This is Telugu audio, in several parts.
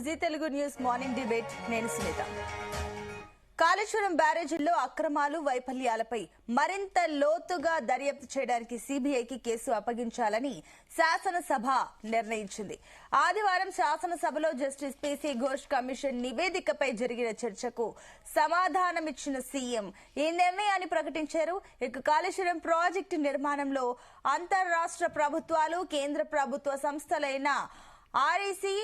G Telugu news morning debate. నేను సునీత. కాళేశ్వరం బ్యారేజీల్లో అక్రమాలు, వైఫల్యాలపై మరింత లోతుగా దర్యాప్తు చేయడానికి సీబీఐకి కేసు అప్పగించాలని శాసనసభ నిర్ణయించింది. ఆదివారం శాసనసభలో జస్టిస్ పీసీ ఘోష్ కమిషన్ నివేదికపై జరిగిన చర్చకు సమాధానమిచ్చిన సీఎం ఈ నిర్ణయాన్ని ప్రకటించారు. ఇక కాళేశ్వరం ప్రాజెక్టు నిర్మాణంలో అంతర్రాష్ట్ర ప్రభుత్వాలు, కేంద్ర ప్రభుత్వ సంస్థలైన ఆర్ఈసీ,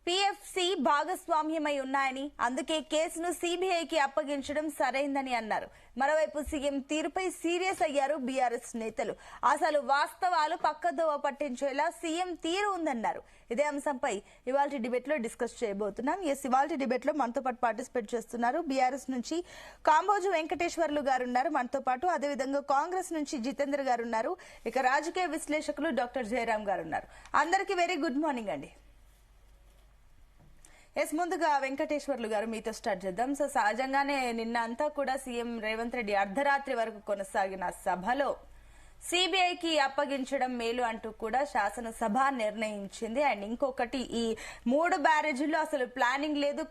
పీఎఫ్సీ భాగస్వామ్యమై ఉన్నాయని, అందుకే కేసును సీబీఐకి అప్పగించడం సరైందని అన్నారు. మరోవైపు సీఎం తీరుపై సీరియస్ అయ్యారు బీఆర్ఎస్ నేతలు. అసలు వాస్తవాలు పక్కదోవ పట్టించేలా సీఎం తీరు ఉందన్నారు. ఇదే అంశంపై ఇవాల్టి డిబేట్ లో డిస్కస్ చేయబోతున్నాం. ఇవాల్టి డిబేట్ లో మనతో పాటు పార్టిసిపేట్ చేస్తున్నారు బీఆర్ఎస్ నుంచి కాంబోజు వెంకటేశ్వర్లు గారు ఉన్నారు మనతో పాటు. అదేవిధంగా కాంగ్రెస్ నుంచి జితేంద్ర గారు ఉన్నారు. ఇక రాజకీయ విశ్లేషకులు డాక్టర్ జయరాం గారు ఉన్నారు. అందరికీ వెరీ గుడ్ మార్నింగ్ అండి. ముందుగా వెంకటేశ్వర్లు గారు మీతో స్టార్ట్ చేద్దాం. సో సహజంగానే నిన్న అంతా కూడా సీఎం రేవంత్ రెడ్డి అర్ధరాత్రి వరకు కొనసాగిన సభలో సీబీఐకి అప్పగించడం మేలు అంటూ కూడా శాసనసభ నిర్ణయించింది. అండ్ ఇంకొకటి, ఈ 3 బ్యారేజీల్లో అసలు ప్లానింగ్ లేదు,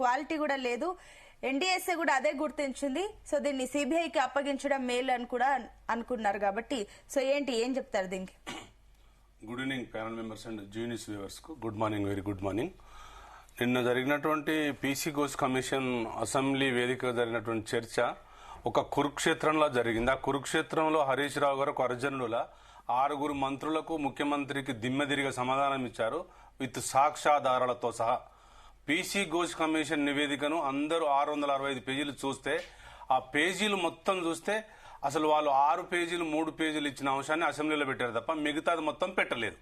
క్వాలిటీ కూడా లేదు. ఎన్డీఎస్ఏ కూడా అదే గుర్తించింది. సో దీన్ని సీబీఐకి అప్పగించడం మేలు అని కూడా అనుకున్నారు. కాబట్టి సో ఏం చెప్తారు దీనికి? Good evening panel members and juniors viewers కు good morning, very good morning. నిన్న జరిగినటువంటి పీసీ ఘోష్ కమిషన్ అసెంబ్లీ వేదిక జరిగినటువంటి చర్చ ఒక కురుక్షేత్రంలో జరిగింది. ఆ కురుక్షేత్రంలో హరీష్ రావు గారు ఒక అర్జునుడులా 6 మంత్రులకు, ముఖ్యమంత్రికి దిమ్మెదిరిగా సమాధానం ఇచ్చారు విత్ సాక్ష్యాధారాలతో సహా. పీసీ ఘోష్ కమిషన్ నివేదికను అందరూ 665 పేజీలు చూస్తే, ఆ పేజీలు మొత్తం చూస్తే అసలు వాళ్ళు 6 పేజీలు 3 పేజీలు ఇచ్చిన అంశాన్ని అసెంబ్లీలో పెట్టారు తప్ప మిగతాది మొత్తం పెట్టలేదు.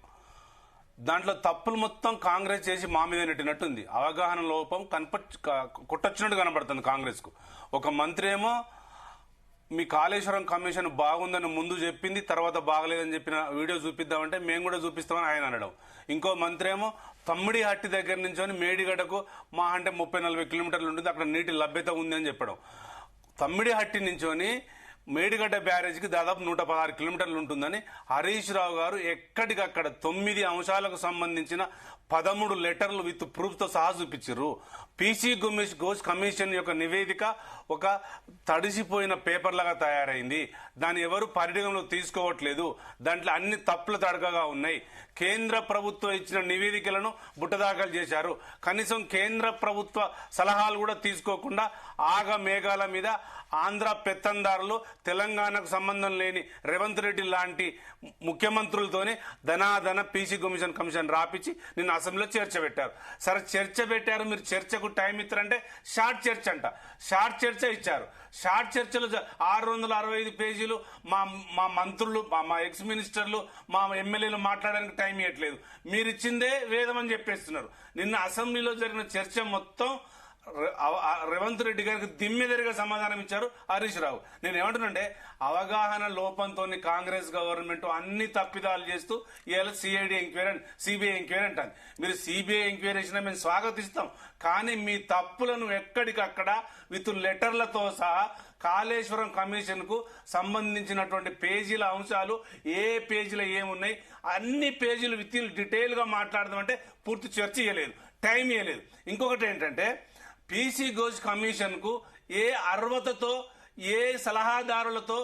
దాంట్లో తప్పులు మొత్తం కాంగ్రెస్ చేసి మా మీద నెట్టినట్టుంది. అవగాహన లోపం కొట్టొచ్చినట్టు కనబడుతుంది కాంగ్రెస్ కు. ఒక మంత్రి ఏమో మీ కాళేశ్వరం కమిషన్ బాగుందని ముందు చెప్పింది, తర్వాత బాగలేదని చెప్పిన వీడియో చూపిద్దామంటే మేము కూడా చూపిస్తామని ఆయన అనడం. ఇంకో మంత్రి ఏమో తమ్మిడి హట్టి దగ్గర నుంచి మేడిగడ్డకు మా అంటే 30-40 కిలోమీటర్లు ఉంటుంది, అక్కడ నీటి లభ్యత ఉంది అని చెప్పడం. తమ్మిడి హట్టి నుంచొని మేడిగడ్డ బ్యారేజ్కి దాదాపు 116 కిలోమీటర్లు ఉంటుందని హరీష్ రావు గారు ఎక్కడికక్కడ 9 అంశాలకు సంబంధించిన 13 లెటర్లు విత్ ప్రూఫ్ తో సహా చూపించారు. పీసీ ఘోష్ కమిషన్ యొక్క నివేదిక ఒక తడిసిపోయిన పేపర్ లాగా తయారైంది. దాన్ని ఎవరు పరిగణలో తీసుకోవట్లేదు. దాంట్లో అన్ని తప్పులు తడకగా ఉన్నాయి. కేంద్ర ప్రభుత్వం ఇచ్చిన నివేదికలను బుట్టదాఖలు చేశారు. కనీసం కేంద్ర ప్రభుత్వ సలహాలు కూడా తీసుకోకుండా ఆగ మేఘాల మీద ఆంధ్ర పెత్తందారులు, తెలంగాణకు సంబంధం లేని రేవంత్ రెడ్డి లాంటి ముఖ్యమంత్రులతోనే ధనాధన పీసీ కమిషన్ రాపించి నిన్న అసెంబ్లీలో చర్చ పెట్టారు. సరే చర్చ పెట్టారు, మీరు చర్చకు టైం ఇస్తారంటే షార్ట్ చర్చ అంట. షార్ట్ చర్చ ఇచ్చారు. షార్ట్ చర్చలు 665 పేజీలు మా మంత్రులు, మా ఎక్స్ మినిస్టర్లు, మా ఎమ్మెల్యేలు మాట్లాడడానికి టైం ఇవ్వట్లేదు. మీరు ఇచ్చిందే వేదం అని చెప్పేస్తున్నారు. నిన్న అసెంబ్లీలో జరిగిన చర్చ మొత్తం రేవంత్ రెడ్డి గారికి దిమ్మెదరిగా సమాధానం ఇచ్చారు హరీష్ రావు. నేను ఏమంటున్నానంటే, అవగాహన లోపంతో కాంగ్రెస్ గవర్నమెంట్ అన్ని తప్పిదాలు చేస్తూ ఇవాళ సిబిఐ ఎంక్వైరీ అంటాను. మీరు సిబిఐ ఎంక్వైరీ చేసినా మేము స్వాగతిస్తాం. కానీ మీ తప్పులను ఎక్కడికక్కడ విత్ లెటర్లతో సహా కాళేశ్వరం కమిషన్ కు సంబంధించినటువంటి పేజీల అంశాలు ఏ పేజీలో ఏమున్నాయి అన్ని పేజీలు విత్ డీటెయిల్ గా మాట్లాడదామంటే పూర్తి చర్చ ఇవ్వలేదు, టైం ఇవ్వలేదు. ఇంకొకటి ఏంటంటే, పీసీ ఘోష్ కమిషన్ కు ఏ అర్హతతో, ఏ సలహాదారులతో,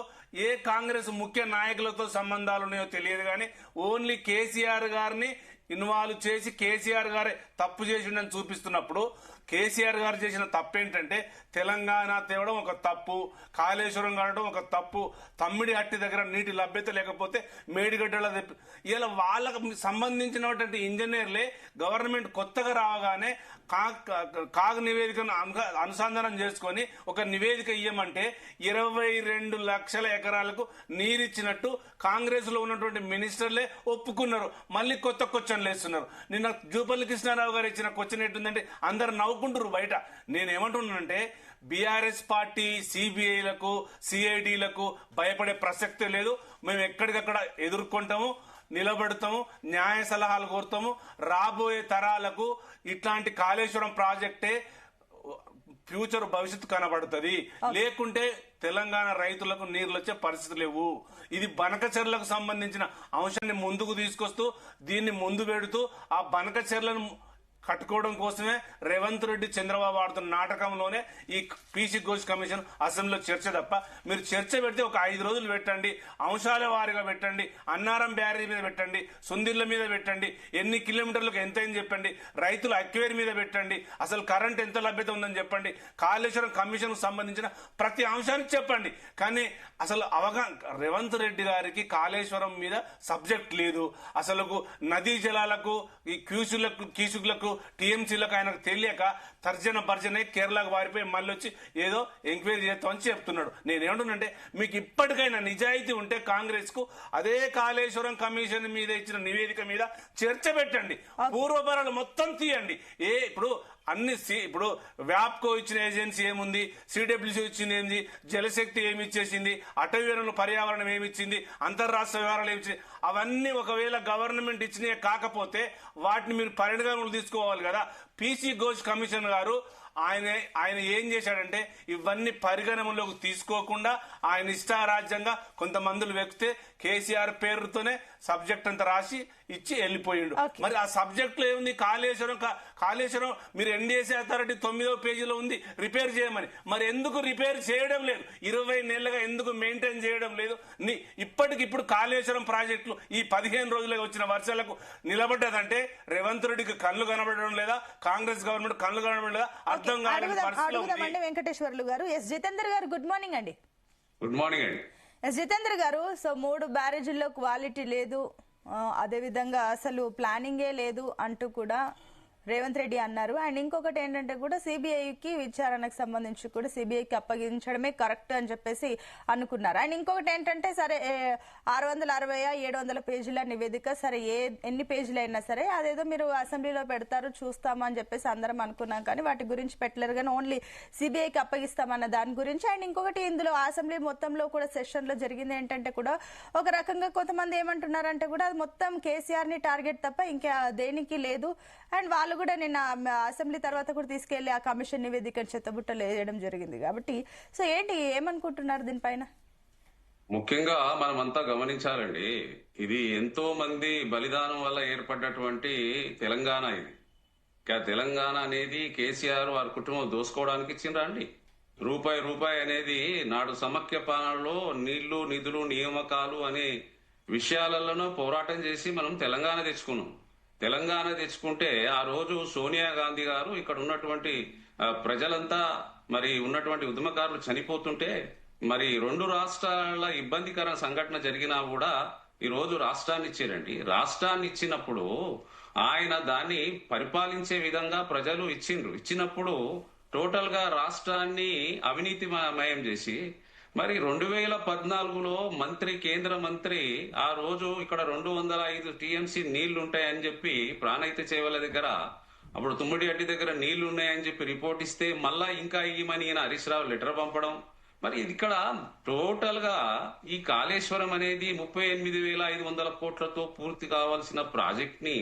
ఏ కాంగ్రెస్ ముఖ్య నాయకులతో సంబంధాలు ఉన్నాయో తెలియదు. కానీ ఓన్లీ కేసీఆర్ గారిని ఇన్వాల్వ్ చేసి కేసీఆర్ గారే తప్పు చేసిండని చూపిస్తున్నప్పుడు, కేసీఆర్ గారు చేసిన తప్పు ఏంటంటే తెలంగాణ తేవడం ఒక తప్పు, కాళేశ్వరం కట్టడం ఒక తప్పు, తమ్మిడి హట్టి దగ్గర నీటి లభ్యత లేకపోతే మేడిగడ్డల ఇలా వాళ్ళకు సంబంధించినటువంటి ఇంజనీర్లే గవర్నమెంట్ కొత్తగా రావగానే కాగ్ నివేదికను అనుసంధానం చేసుకొని ఒక నివేదిక ఇయ్యమంటే 22 లక్షల ఎకరాలకు నీరిచ్చినట్టు కాంగ్రెస్ లో ఉన్నటువంటి మినిస్టర్లే ఒప్పుకున్నారు. మళ్ళీ కొత్త క్వశ్చన్లు వేస్తున్నారు. నిన్న జూపల్లి కృష్ణారావు గారు ఇచ్చిన క్వశ్చన్ ఏంటంటే అందరు నవ్వుకుంటారు బయట. నేనేమంటున్నానంటే, బీఆర్ఎస్ పార్టీ సిబిఐలకు, సిఐడిలకు భయపడే ప్రసక్తే లేదు. మేము ఎక్కడికక్కడ ఎదుర్కొంటాము, నిలబడతాము, న్యాయ సలహాలు కోరుతాము. రాబోయే తరాలకు ఇట్లాంటి కాళేశ్వరం ప్రాజెక్టే ఫ్యూచర్ భవిష్యత్తు కనబడుతుంది. లేకుంటే తెలంగాణ రైతులకు నీళ్లు వచ్చే పరిస్థితి లేవు. ఇది బనకచెర్లకు సంబంధించిన అంశాన్ని ముందుకు తీసుకొస్తూ దీన్ని ముందు పెడుతూ ఆ బనకచెర్లను కట్టుకోవడం కోసమే రేవంత్ రెడ్డి చంద్రబాబు ఆడుతున్న నాటకంలోనే ఈ పీసీ ఘోష్ కమిషన్ అసెంబ్లీలో చర్చ తప్ప, మీరు చర్చ పెడితే ఒక 5 రోజులు పెట్టండి, అంశాల వారీగా పెట్టండి, అన్నారం బ్యారేజ్ మీద పెట్టండి, సుందిళ్ల మీద పెట్టండి, ఎన్ని కిలోమీటర్లకు ఎంత అయింది చెప్పండి, రైతుల అక్వేర్ మీద పెట్టండి, అసలు కరెంట్ ఎంత లభ్యత ఉందని చెప్పండి, కాళేశ్వరం కమిషన్ సంబంధించిన ప్రతి అంశానికి చెప్పండి. కానీ అసలు రేవంత్ రెడ్డి గారికి కాళేశ్వరం మీద సబ్జెక్ట్ లేదు. అసలు నదీ జలాలకు ఈ కీసులకు టీఎంసీలకు ఆయనకు తెలియక తర్జన భర్జన కేరళకు వారిపోయి మళ్ళీ వచ్చి ఏదో ఎంక్వైరీ చేస్తామని చెప్తున్నాడు. నేనేమంటున్నానంటే, మీకు ఇప్పటికైనా నిజాయితీ ఉంటే కాంగ్రెస్ కు అదే కాళేశ్వరం కమిషన్ మీద ఇచ్చిన నివేదిక మీద చర్చ పెట్టండి, పూర్వపరాలు మొత్తం తీయండి. ఇప్పుడు వ్యాప్కో ఇచ్చిన ఏజెన్సీ ఏముంది, సిడబ్ల్యూసీ ఇచ్చింది ఏంది, జలశక్తి ఏమి ఇచ్చేసింది, అటవీ వనరుల పర్యావరణం ఏమిచ్చింది, అంతర్రాష్ట్ర వ్యవహారాలు ఏమిచ్చింది, అవన్నీ ఒకవేళ గవర్నమెంట్ ఇచ్చినవి కాకపోతే వాటిని మీరు పరిగణనలు తీసుకోవాలి కదా. పీసీ ఘోష్ కమిషన్ గారు ఆయన ఏం చేశాడంటే, ఇవన్నీ పరిగణనలోకి తీసుకోకుండా ఆయన ఇష్టారాజ్యంగా కొంతమందులు వ్యక్తే కేసీఆర్ పేరుతోనే సబ్జెక్ట్ అంతా రాసి ఇచ్చి వెళ్ళిపోయిండు. మరి ఆ సబ్జెక్ట్ లో ఏముంది, కాళేశ్వరం మీరు ఎన్డీఎస్సీ అథారిటీ 9వ పేజీలో ఉంది రిపేర్ చేయమని. మరి ఎందుకు రిపేర్ చేయడం లేదు? 20 నెలలుగా ఎందుకు మెయింటైన్ చేయడం లేదు? ఇప్పటికిప్పుడు కాళేశ్వరం ప్రాజెక్టులు ఈ 15 రోజులుగా వచ్చిన వర్షాలకు నిలబడ్డదంటే రేవంత్ రెడ్డికి కళ్ళు కనబడడం లేదా, కాంగ్రెస్ గవర్నమెంట్ కళ్ళు కనబడడం లేదా అర్థం కాదు. వెంకటేశ్వర్లు గారు, ఎస్ జితేందర్ గారు, గుడ్ మార్నింగ్ అండి. గుడ్ మార్నింగ్ అండి. ఎస్ జితేందర్ గారు, సో 3 బ్యారేజీల్లో క్వాలిటీ లేదు, అదేవిధంగా అసలు ప్లానింగే లేదు అంటూ కూడా రేవంత్ రెడ్డి అన్నారు. అండ్ ఇంకొకటి ఏంటంటే కూడా సిబిఐకి విచారణకు సంబంధించి కూడా సిబిఐకి అప్పగించడమే కరెక్ట్ అని చెప్పేసి అనుకున్నారు. అండ్ ఇంకొకటి ఏంటంటే, సరే 660 700 పేజీల నివేదిక, సరే ఎన్ని పేజీలు అయినా సరే అదేదో మీరు అసెంబ్లీలో పెడతారు చూస్తామని చెప్పేసి అందరం అనుకున్నాం, కానీ వాటి గురించి పెట్టలేరు, కానీ ఓన్లీ సిబిఐకి అప్పగిస్తామన్న దాని గురించి. అండ్ ఇంకొకటి, ఇందులో అసెంబ్లీ మొత్తంలో కూడా సెషన్ లో జరిగింది ఏంటంటే కూడా ఒక రకంగా కొంతమంది ఏమంటున్నారంటే కూడా అది మొత్తం కేసీఆర్ ని టార్గెట్ తప్ప ఇంకా దేనికి లేదు. అండ్ వాళ్ళు కూడా నిన్న అసెంబ్లీ తర్వాత కూడా తీసుకెళ్లి ఆ కమిషన్ నివేదికను చెత్తబుట్టలు వేయడం జరిగింది. కాబట్టి సో ఏమనుకుంటున్నారు దీనిపైన? ముఖ్యంగా మనమంతా గమనించాలండి, ఇది ఎంతో మంది బలిదానం వల్ల ఏర్పడ్డటువంటి తెలంగాణ. ఇది తెలంగాణ అనేది కేసీఆర్ వారి కుటుంబం దోసుకోవడానికి ఇచ్చిండ్రా అండి? రూపాయి అనేది నాడు సమాఖ్య పాలనలో నీళ్లు, నిధులు, నియామకాలు అనే విషయాలలోనూ పోరాటం చేసి మనం తెలంగాణ తెచ్చుకున్నాం. తెలంగాణ తెచ్చుకుంటే ఆ రోజు సోనియా గాంధీ గారు ఇక్కడ ఉన్నటువంటి ప్రజలంతా మరి ఉన్నటువంటి ఉద్యమకారులు చనిపోతుంటే మరి 2 రాష్ట్రాల ఇబ్బందికర సంఘటన జరిగినా కూడా ఈ రోజు రాష్ట్రాన్ని ఇచ్చారండి. రాష్ట్రాన్ని ఇచ్చినప్పుడు ఆయన దాన్ని పరిపాలించే విధంగా ప్రజలు ఇచ్చినప్పుడు టోటల్ గా రాష్ట్రాన్ని అవినీతిమయం చేసి మరి 2014లో కేంద్ర మంత్రి ఆ రోజు ఇక్కడ 205 టీఎంసీ నీళ్లు ఉంటాయని చెప్పి ప్రాణహిత చేవల దగ్గర, అప్పుడు తుమ్మిడి అడ్డి దగ్గర నీళ్లు ఉన్నాయని చెప్పి రిపోర్ట్ ఇస్తే మళ్ళా ఇంకా ఇవ్వమని హరీష్ రావు లెటర్ పంపడం. మరి ఇక్కడ టోటల్ గా ఈ కాళేశ్వరం అనేది 38,500 కోట్లతో పూర్తి కావాల్సిన ప్రాజెక్ట్ ని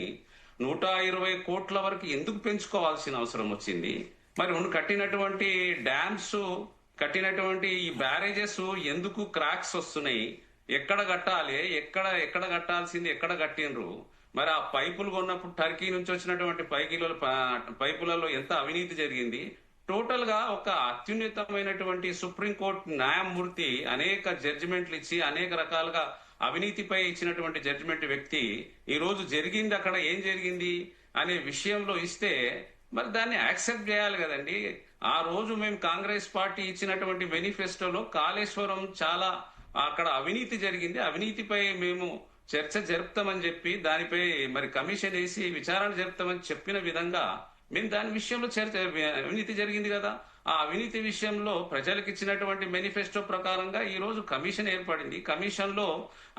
120 కోట్ల వరకు ఎందుకు పెంచుకోవాల్సిన అవసరం వచ్చింది? మరి కట్టినటువంటి డ్యామ్స్, కట్టినటువంటి ఈ బ్యారేజెస్ ఎందుకు క్రాక్స్ వస్తున్నాయి? ఎక్కడ కట్టాలి, ఎక్కడ కట్టాల్సింది ఎక్కడ కట్టినరు? మరి ఆ పైపులు కొన్నప్పుడు టర్కీ నుంచి వచ్చినటువంటి పైపులలో ఎంత అవినీతి జరిగింది? టోటల్ గా ఒక అత్యున్నతమైనటువంటి సుప్రీంకోర్టు న్యాయమూర్తి అనేక జడ్జిమెంట్లు ఇచ్చి అనేక రకాలుగా అవినీతిపై ఇచ్చినటువంటి జడ్జిమెంట్ వ్యక్తి ఈ రోజు జరిగింది అక్కడ ఏం జరిగింది అనే విషయంలో ఇస్తే మరి దాన్ని యాక్సెప్ట్ చేయాలి కదండి. ఆ రోజు మేము కాంగ్రెస్ పార్టీ ఇచ్చినటువంటి మేనిఫెస్టోలో కాళేశ్వరం చాలా అక్కడ అవినీతి జరిగింది, అవినీతిపై మేము చర్చ జరుపుతామని చెప్పి దానిపై మరి కమిషన్ వేసి విచారణ జరుపుతామని చెప్పిన విధంగా మేము దాని విషయంలో అవినీతి జరిగింది కదా. ఆ అవినీతి విషయంలో ప్రజలకు ఇచ్చినటువంటి మేనిఫెస్టో ప్రకారంగా ఈ రోజు కమిషన్ ఏర్పడింది. కమిషన్ లో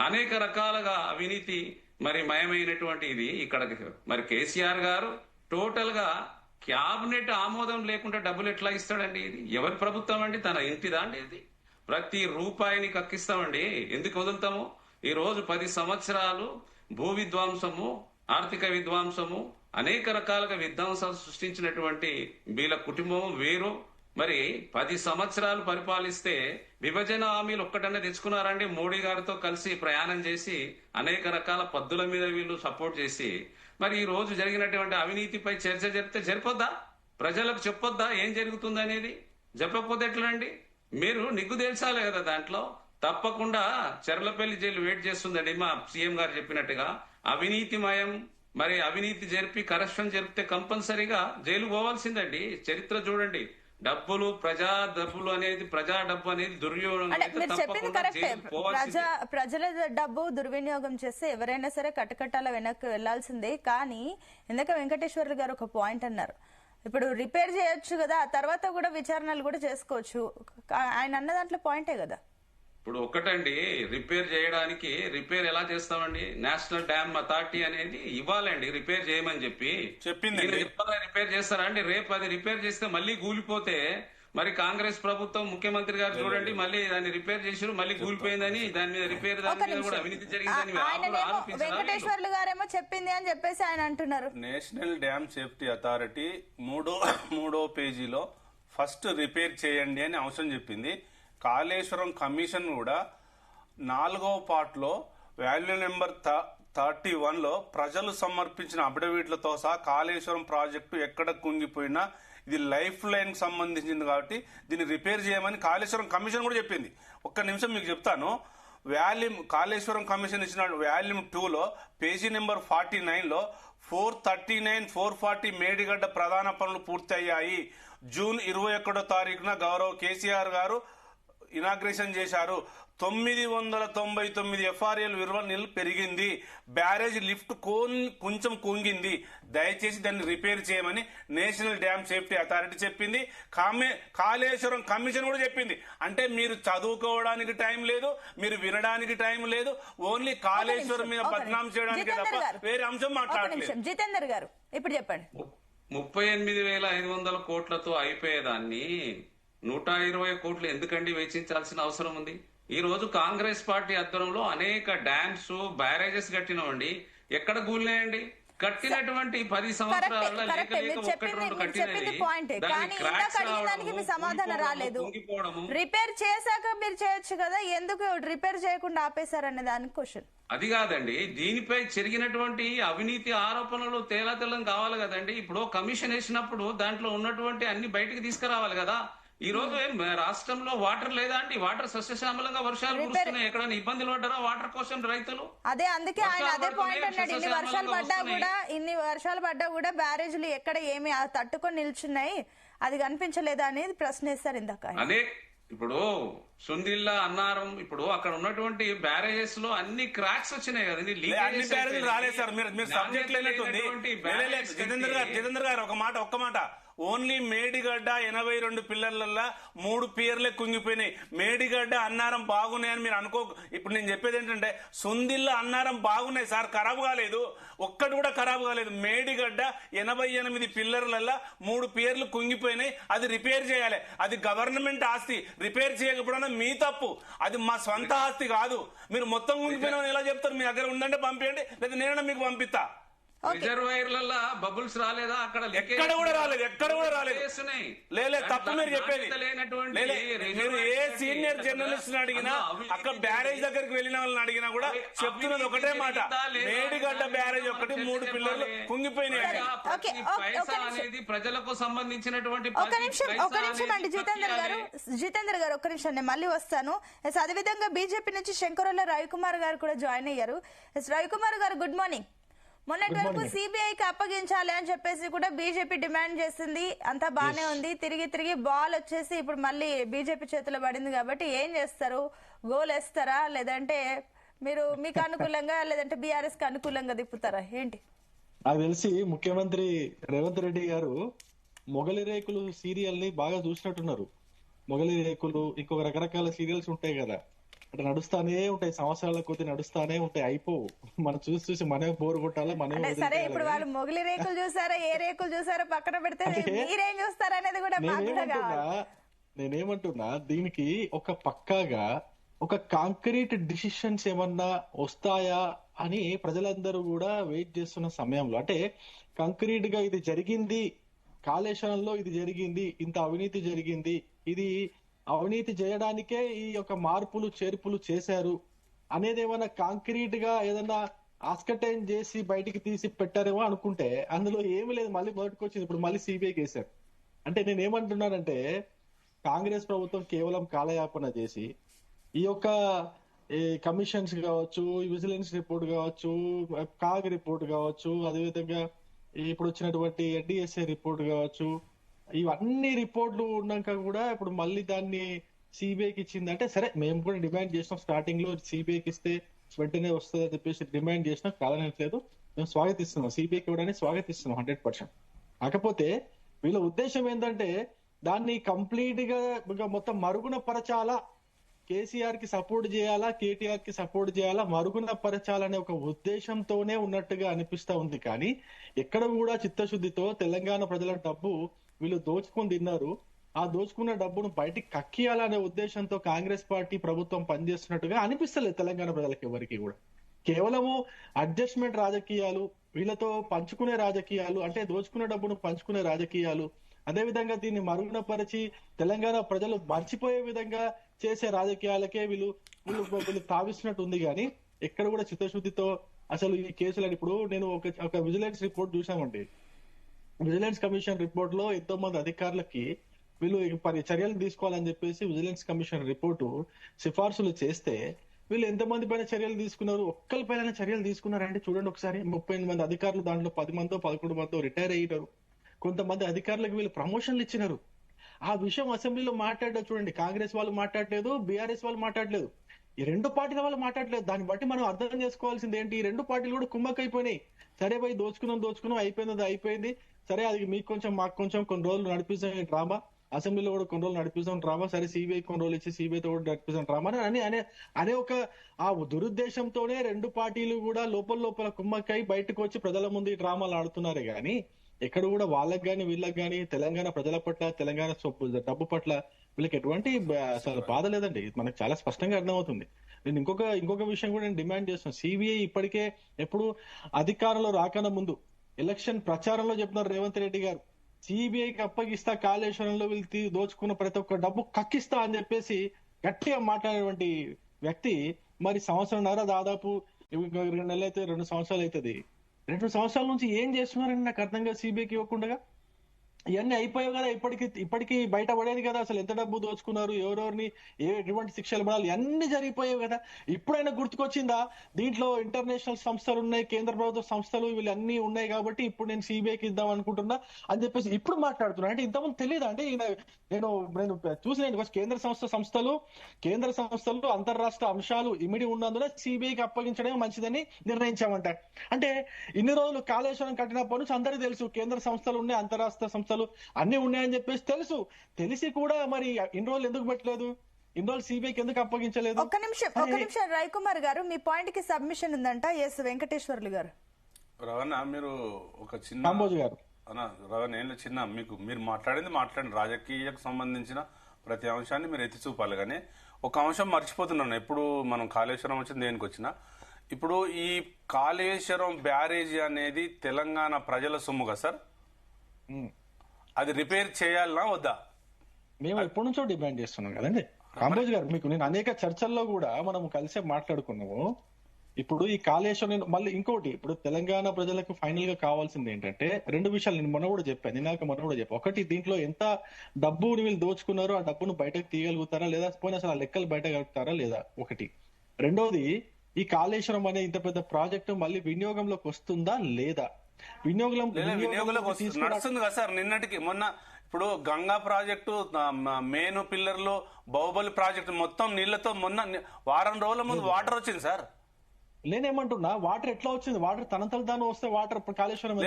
అనేక రకాలుగా అవినీతి మరి మయమైనటువంటి ఇది ఇక్కడ మరి కేసీఆర్ గారు టోటల్ గా క్యాబినెట్ ఆమోదం లేకుండా డబ్బులు ఎట్లా ఇస్తాడండి? ఇది ఎవరి ప్రభుత్వం అండి? తన ఇంటిదా అండి? ఇది ప్రతి రూపాయిని కక్కిస్తామండి. ఎందుకు వదులుతాము? ఈ రోజు 10 సంవత్సరాలు భూ విధ్వంసము, ఆర్థిక విధ్వంసము, అనేక రకాలుగా విధ్వంసాలు సృష్టించినటువంటి వీళ్ళ కుటుంబం వేరు. మరి 10 సంవత్సరాలు పరిపాలిస్తే విభజన హామీలు ఒక్కటనే తెచ్చుకున్నారండి? మోడీ గారితో కలిసి ప్రయాణం చేసి అనేక రకాల పద్దుల మీద వీళ్ళు సపోర్ట్ చేసి మరి ఈ రోజు జరిగినటువంటి అవినీతిపై చర్చ జరిపితే సరిపోద్దా? ప్రజలకు చెప్పొద్దా ఏం జరుగుతుంది అనేది? చెప్పకపోతే ఎట్లండి? మీరు నిగ్గు తేల్చాలి కదా దాంట్లో. తప్పకుండా చెర్లపల్లి జైలు వెయిట్ చేస్తుందండి. మా సీఎం గారు చెప్పినట్టుగా అవినీతిమయం, మరి అవినీతి జరిపి కరప్షన్ జరిపితే కంపల్సరీగా జైలు పోవాల్సిందండి. చరిత్ర చూడండి. ప్రజా డబ్బులు అనేది, ప్రజా డబ్బు అనేది దుర్వినియోగం అంటే అయితే మీరు చెప్పింది తప్పకుండా కరెక్టే. జైలు పోవాల్సిందే. ప్రజల డబ్బు దుర్వినియోగం చేస్తే ఎవరైనా సరే కటకటాల వెనక్కి వెళ్లాల్సిందే. కానీ ఇందాక వెంకటేశ్వర్లు గారు ఒక పాయింట్ అన్నారు, ఇప్పుడు రిపేర్ చేయొచ్చు కదా, ఆ తర్వాత కూడా విచారణలు కూడా చేసుకోవచ్చు. ఆయన అన్న దాంట్లో పాయింటే కదా. ఇప్పుడు ఒక్కటండి, రిపేర్ చేయడానికి రిపేర్ ఎలా చేస్తామండి? నేషనల్ డ్యామ్ అథారిటీ అనేది ఇవ్వాలండి రిపేర్ చేయమని చెప్పి చెప్పింది. రిపేర్ చేస్తారా అండి? రేపు అది రిపేర్ చేస్తే మళ్ళీ కూలిపోతే మరి కాంగ్రెస్ ప్రభుత్వం ముఖ్యమంత్రి గారు చూడండి, మళ్ళీ దాన్ని రిపేర్ చేసారు, మళ్ళీ కూలిపోయిందని దాని మీద రిపేర్, దాని మీద కూడా అవినీతి జరిగిందని వెంకటేశ్వర్లు గారేమో చెప్పింది అని చెప్పేసి ఆయన అంటున్నారు. నేషనల్ డ్యామ్ సేఫ్టీ అథారిటీ మూడో పేజీలో ఫస్ట్ రిపేర్ చేయండి అని అవసరం చెప్పింది. కాళేశ్వరం కమిషన్ కూడా 4వ పార్ట్లో వాల్యూ నెంబర్ 31లో ప్రజలు సమర్పించిన అఫిడవిట్లతో సహా కాళేశ్వరం ప్రాజెక్టు ఎక్కడ కుంగిపోయినా ఇది లైఫ్ లైన్ కి సంబంధించింది కాబట్టి దీన్ని రిపేర్ చేయమని కాళేశ్వరం కమిషన్ కూడా చెప్పింది. ఒక్క నిమిషం మీకు చెప్తాను. కాళేశ్వరం కమిషన్ ఇచ్చిన వాల్యూమ్ 2లో పేజీ నెంబర్ 49లో 439, 440 మేడిగడ్డ ప్రధాన పనులు పూర్తయ్యాయి. జూన్ 21వ తారీఖున గౌరవ కేసీఆర్ గారు ఇనాగ్రేషన్ చేశారు. 999 ఎఫ్ఆర్ఎల్ విలువ పెరిగింది. బ్యారేజ్ లిఫ్ట్ కొంచెం కుంగింది. దయచేసి దాన్ని రిపేర్ చేయమని నేషనల్ డ్యామ్ సేఫ్టీ అథారిటీ చెప్పింది. కాళేశ్వరం కమిషన్ కూడా చెప్పింది. అంటే మీరు చదువుకోవడానికి టైం లేదు, మీరు వినడానికి టైం లేదు, ఓన్లీ కాళేశ్వరం మీద బద్నాం చేయడానికి తప్ప వేరే అంశం మాట్లాడలేదు. జితేందర్ గారు ఇప్పుడు చెప్పండి. 38,500 కోట్లతో అయిపోయేదాన్ని 120 కోట్లు ఎందుకండి వెచ్చించాల్సిన అవసరం ఉంది? ఈ రోజు కాంగ్రెస్ పార్టీ ఆధ్వర్యంలో అనేక డ్యామ్స్, బ్యారేజెస్ కట్టినామండి. ఎక్కడ కూలినాయండి? కట్టినటువంటి 10 సంవత్సరాల సమాధానం రాలేదు. రిపేర్ చేశాక మీరు చేయొచ్చు కదా, ఎందుకు రిపేర్ చేయకుండా ఆపేశారనే దానికి క్వశ్చన్. అది కాదండి, దీనిపై జరిగినటువంటి అవినీతి ఆరోపణలు తేలాతెల్లం కావాలి కదండి. ఇప్పుడు కమిషన్ వేసినప్పుడు దాంట్లో ఉన్నటువంటి అన్ని బయటకు తీసుకురావాలి కదా. ఈ రోజు రాష్ట్రంలో వాటర్ లేదా అండి? వాటర్ సస్యశ్యామలంగా వర్షాలు కురుస్తున్నాయి. ఎక్కడైనా ఇబ్బందులు పడ్డారా వాటర్ కోసం రైతులు? అందుకే ఆయన అదే పాయింట్ అన్నాడు. ఇన్ని వర్షాలు పడ్డా కూడా బ్యారేజ్లు ఎక్కడ ఏమి తట్టుకొని నిల్చున్నాయి, అది కనిపించలేదా అనేది ప్రశ్నిస్తారు ఇందాక. అదే ఇప్పుడు సుందిల్లా అన్నారం, ఇప్పుడు అక్కడ ఉన్నటువంటి బ్యారేజెస్ లో అన్ని క్రాక్స్ వచ్చినాయి కదండి. రాలేదు సార్, మీరు సబ్జెక్ట్ లేనట్టుంది. జితేందర్ గారు ఒక్క మాట ఓన్లీ మేడిగడ్డ 82 పిల్లర్లల్లా 3 పియర్లే కుంగిపోయినాయి. మేడిగడ్డ అన్నారం బాగున్నాయని మీరు అనుకో. ఇప్పుడు నేను చెప్పేది ఏంటంటే సుందిల్ల అన్నారం బాగున్నాయి సార్, ఖరాబ్ కాలేదు, ఒక్కటి కూడా ఖరాబ్ కాలేదు. మేడిగడ్డ 88 పిల్లర్లల్లా 3 పియర్లు కుంగిపోయినాయి. అది రిపేర్ చేయాలి. అది గవర్నమెంట్ ఆస్తి. రిపేర్ చేయకపోవడం మీ తప్పు, అది మా స్వంత ఆస్తి కాదు. మీరు మొత్తం కుంగిపోయినా ఎలా చెప్తారు? మీ దగ్గర ఉందంటే పంపించండి, లేదా నేనైనా మీకు పంపిస్తా. రిజర్వాయర్లలో బబుల్స్ రాలేదా? అక్కడ ఎక్కడ కూడా రాలేదు. లేదు, తప్పు మీరు చెప్పేది. మీరు ఏ సీనియర్ జర్నలిస్ట్ అడిగినా, అక్కడ బ్యారేజ్ దగ్గరికి వెళ్ళిన వాళ్ళని అడిగినా కూడా చెప్తున్నది ఒకటే మాట, మేడిగడ్డ బ్యారేజ్ ఒకటి 3 పిల్లర్లు కుంగిపోయినాయి అనేది ప్రజలకు సంబంధించినటువంటి. ఒక నిమిషం అండి జితేందర్ గారు ఒక్క నిమిషం, నేను మళ్ళీ వస్తాను. అదేవిధంగా బీజేపీ నుంచి శంకరల్ల రవికుమార్ గారు కూడా జాయిన్ అయ్యారు. రవికుమార్ గారు గుడ్ మార్నింగ్. మొన్నటి వరకు సిబిఐకి అప్పగించాలి అని చెప్పేసి కూడా బీజేపీ డిమాండ్ చేసింది, అంతా బానే ఉంది. తిరిగి బాల్ వచ్చేసి ఇప్పుడు మళ్ళీ బీజేపీ చేతిలో పడింది కాబట్టి ఏం చేస్తారు? గోల్ వేస్తారా, లేదంటే మీరు మీకు అనుకూలంగా, లేదంటే బీఆర్ఎస్ కి అనుకూలంగా తిప్పుతారా ఏంటి? నాకు తెలిసి ముఖ్యమంత్రి రేవంత్ రెడ్డి గారు మొగలి రేకులు సీరియల్ ని బాగా చూసినట్టున్నారు. మొగలి రేకులు, ఇంకొక రకరకాల సీరియల్స్ ఉంటాయి కదా, అట్లా నడుస్తానే ఉంటాయి, సంవత్సరాల కొద్ది నడుస్తానే ఉంటాయి, అయిపోవు. మనం చూసి మనమే బోరు కొట్టాలా, మనమే. సరే, ఇప్పుడు వాళ్ళు మొగలి రేకులు చూసారా, ఏ రేకులు చూసారో పక్కన పెడితే మీరేం చూస్తారా అనేది కూడా. నేనేమంటున్నా, దీనికి ఒక పక్కాగా ఒక కాంక్రీట్ డిసిషన్స్ ఏమన్నా వస్తాయా అని ప్రజలందరూ కూడా వెయిట్ చేస్తున్న సమయంలో, అంటే కాంక్రీట్ గా ఇది జరిగింది, కాళేశ్వరంలో ఇది జరిగింది, ఇంత అవినీతి జరిగింది, ఇది అవినీతి చేయడానికే ఈ యొక్క మార్పులు చేర్పులు చేశారు అనేది ఏమైనా కాంక్రీట్ గా ఏదన్నా ఆస్కటైన్ చేసి బయటికి తీసి పెట్టారేమో అనుకుంటే అందులో ఏమీ లేదు, మళ్ళీ మొదటికి వచ్చింది. ఇప్పుడు మళ్ళీ సిబిఐకి వేశారు. అంటే నేను ఏమంటున్నానంటే కాంగ్రెస్ ప్రభుత్వం కేవలం కాలయాపన చేసి ఈ యొక్క ఈ కమిషన్స్ కావచ్చు, ఈ విజిలెన్స్ రిపోర్ట్ కావచ్చు, కాగ్ రిపోర్ట్ కావచ్చు, అదేవిధంగా ఇప్పుడు వచ్చినటువంటి ఎన్డిఎస్ఏ రిపోర్ట్ కావచ్చు, ఇవన్నీ రిపోర్ట్లు ఉన్నాక కూడా ఇప్పుడు మళ్ళీ దాన్ని సిబిఐకి ఇచ్చింది. అంటే సరే, మేము కూడా డిమాండ్ చేసినాం స్టార్టింగ్ లో, సిబిఐకి ఇస్తే వెంటనే వస్తుంది అని చెప్పేసి డిమాండ్ చేసినా కాదనట్లేదు. మేము స్వాగతిస్తున్నాం, సిబిఐకి ఇవ్వడానికి స్వాగతిస్తున్నాం 100%. కాకపోతే వీళ్ళ ఉద్దేశం ఏంటంటే దాన్ని కంప్లీట్ గా మొత్తం మరుగున పరచాలా, కేసీఆర్ కి సపోర్ట్ చేయాలా, కేటీఆర్ కి సపోర్ట్ చేయాలా, మరుగున పరచాలనే ఒక ఉద్దేశంతోనే ఉన్నట్టుగా అనిపిస్తా ఉంది. కానీ ఎక్కడ కూడా చిత్తశుద్ధితో తెలంగాణ ప్రజల డబ్బు వీళ్ళు దోచుకొని తిన్నారు, ఆ దోచుకున్న డబ్బును బయటికి కక్కియాలనే ఉద్దేశంతో కాంగ్రెస్ పార్టీ ప్రభుత్వం పనిచేస్తున్నట్టుగా అనిపిస్తలేదు తెలంగాణ ప్రజలకు ఎవరికి కూడా. కేవలము అడ్జస్ట్మెంట్ రాజకీయాలు, వీళ్ళతో పంచుకునే రాజకీయాలు, అంటే దోచుకున్న డబ్బును పంచుకునే రాజకీయాలు, అదేవిధంగా దీన్ని మరుగున పరిచి తెలంగాణ ప్రజలు మర్చిపోయే విధంగా చేసే రాజకీయాలకే వీళ్ళు వీళ్ళు తావిస్తున్నట్టు ఉంది. కానీ ఎక్కడ కూడా చిత్తశుద్ధితో అసలు ఈ కేసులని, ఇప్పుడు నేను ఒక విజిలెన్స్ రిపోర్ట్ చూసామండి. విజిలెన్స్ కమిషన్ రిపోర్ట్ లో ఎంతో మంది అధికారులకి వీళ్ళు చర్యలు తీసుకోవాలని చెప్పేసి విజిలెన్స్ కమిషన్ రిపోర్టు సిఫార్సులు చేస్తే వీళ్ళు ఎంతమంది పైన చర్యలు తీసుకున్నారు, ఒక్కరి పైన చర్యలు తీసుకున్నారంటే చూడండి ఒకసారి. 38 మంది అధికారులు, దాంట్లో 10 మందో 11 మందో రిటైర్ అయ్యారు. కొంతమంది అధికారులకు వీళ్ళు ప్రమోషన్లు ఇచ్చినారు. ఆ విషయం అసెంబ్లీలో మాట్లాడారు చూడండి. కాంగ్రెస్ వాళ్ళు మాట్లాడలేదు, బీఆర్ఎస్ వాళ్ళు మాట్లాడలేదు, ఈ రెండు పార్టీల వాళ్ళు మాట్లాడలేదు. దాన్ని బట్టి మనం అర్థం చేసుకోవాల్సింది ఏంటి, ఈ రెండు పార్టీలు కూడా కుమ్మక్కైపోయినాయి. సరే భయ్, దోచుకున్నాం అయిపోయింది, అయిపోయింది. సరే, అది మీకు కొంచెం మాకు కొంచెం కొన్ని రోజులు నడిపిస్తాం ఈ డ్రామా, అసెంబ్లీలో కూడా కొన్ని రోజులు నడిపిస్తాం డ్రామా, సరే సిబిఐ కొన్ని రోజులు ఇచ్చి సిబిఐతో కూడా నడిపిస్తాం డ్రామా అనే ఒక ఆ దురుద్దేశంతోనే రెండు పార్టీలు కూడా లోపల కుమ్మక్కై బయటకు వచ్చి ప్రజల ముందు ఈ డ్రామాలు ఆడుతున్నారే గాని ఎక్కడ కూడా వాళ్ళకి గాని వీళ్ళకి గాని తెలంగాణ ప్రజల పట్ల, తెలంగాణ డబ్బు పట్ల వీళ్ళకి ఎటువంటి అసలు బాధ లేదండి. మనకు చాలా స్పష్టంగా అర్థమవుతుంది. నేను ఇంకొక విషయం కూడా నేను డిమాండ్ చేస్తున్నాను. సిబిఐ ఇప్పటికే ఎప్పుడు అధికారంలో రాకన్నా ముందు ఎలక్షన్ ప్రచారంలో చెప్తున్నారు రేవంత్ రెడ్డి గారు, సిబిఐకి అప్పగిస్తా, కాళేశ్వరంలో వీళ్ళు దోచుకున్న ప్రతి ఒక్క డబ్బు కక్కిస్తా అని చెప్పేసి గట్టిగా మాట్లాడేటువంటి వ్యక్తి మరి సంవత్సరంన్నర, దాదాపు 2 నెలలు అయితే 2 సంవత్సరాలు అవుతుంది. 2 సంవత్సరాల నుంచి ఏం చేస్తున్నారని నాకు అర్థంగా సిబిఐకి ఇవ్వకుండా. ఇవన్నీ అయిపోయావు కదా, ఇప్పటికీ బయట పడేది కదా అసలు ఎంత డబ్బు దోచుకున్నారు, ఎవరెవరిని ఎటువంటి శిక్షలు పడాలి, అన్ని జరిగిపోయావు కదా. ఇప్పుడైనా గుర్తుకొచ్చిందా, దీంట్లో ఇంటర్నేషనల్ సంస్థలు ఉన్నాయి, కేంద్ర ప్రభుత్వ సంస్థలు, వీళ్ళన్నీ ఉన్నాయి కాబట్టి ఇప్పుడు నేను సిబిఐకి ఇద్దాం అనుకుంటున్నా అని చెప్పేసి ఇప్పుడు మాట్లాడుతున్నా. అంటే ఇంతకుముందు తెలియదా అంటే నేను చూసిన కేంద్ర సంస్థలు అంతర్రాష్ట్ర అంశాలు ఇమిడి ఉన్నందున సిబిఐకి అప్పగించడమే మంచిదని నిర్ణయించామంట. అంటే ఇన్ని రోజులు కాళేశ్వరం కట్టినప్పటి నుంచి అందరికీ తెలుసు కేంద్ర సంస్థలు ఉన్నాయి, అంతర్రాష్ట్ర సంస్థలు అన్ని ఉన్నాయని చెప్పేసి తెలిసి కూడా మరి ఇన్ని రోజులు ఎందుకు పెట్టలేదు, ఇన్ని రోజులు సిబిఐకి ఎందుకు అప్పగించలేదు? ఒక్క నిమిషం రవికుమార్ గారు, మీ పాయింట్ కి సబ్మిషన్ ఉందంట. ఎస్ వెంకటేశ్వర్లు గారు. రవణ, మీరు ఒక చిన్న కాంబోజ్ గారు, రవణ నేను చిన్న మీరు మాట్లాడింది రాజకీయకు సంబంధించిన ప్రతి అంశాన్ని మీరు ఎత్తి చూపాలి. కానీ ఒక అంశం మర్చిపోతున్నాను, ఎప్పుడు మనం కాళేశ్వరం వచ్చింది దేనికి వచ్చినా. ఇప్పుడు ఈ కాళేశ్వరం బ్యారేజీ అనేది తెలంగాణ ప్రజల సొమ్ముగా సార్, అది రిపేర్ చేయాలనా వద్దా? మేము ఎప్పటి నుంచో డిమాండ్ చేస్తున్నాం కదండి కాంబోజ్ గారు. మీకు నేను అనేక చర్చల్లో కూడా మనం కలిసే మాట్లాడుకున్నాము. ఇప్పుడు ఈ కాళేశ్వరం మళ్ళీ ఇంకోటి, ఇప్పుడు తెలంగాణ ప్రజలకు ఫైనల్ గా కావాల్సింది ఏంటంటే 2 విషయాలు. నేను మొన్న కూడా చెప్పాను. ఒకటి, దీంట్లో ఎంత డబ్బుని వీళ్ళు దోచుకున్నారో ఆ డబ్బును బయటకు తీయగలుగుతారా లేదా, పోయిన అసలు ఆ లెక్కలు బయట కలుగుతారా లేదా, ఒకటి. రెండోది, ఈ కాళేశ్వరం అనే ఇంత పెద్ద ప్రాజెక్టు మళ్ళీ వినియోగంలోకి వస్తుందా లేదా, వినియోగంలోకి నడుస్తుంది కదా సార్. నిన్నటికి మొన్న ఇప్పుడు గంగా ప్రాజెక్టు, మేను పిల్లర్లు, బాహుబలి ప్రాజెక్టు మొత్తం నీళ్లతో మొన్న వారం రోజుల ముందు వాటర్ వచ్చింది సార్. నేనేమంటున్నా, వాటర్ ఎట్లా వచ్చింది, వాటర్ తనంతల దాని వస్తే వాటర్ కాళేశ్వరం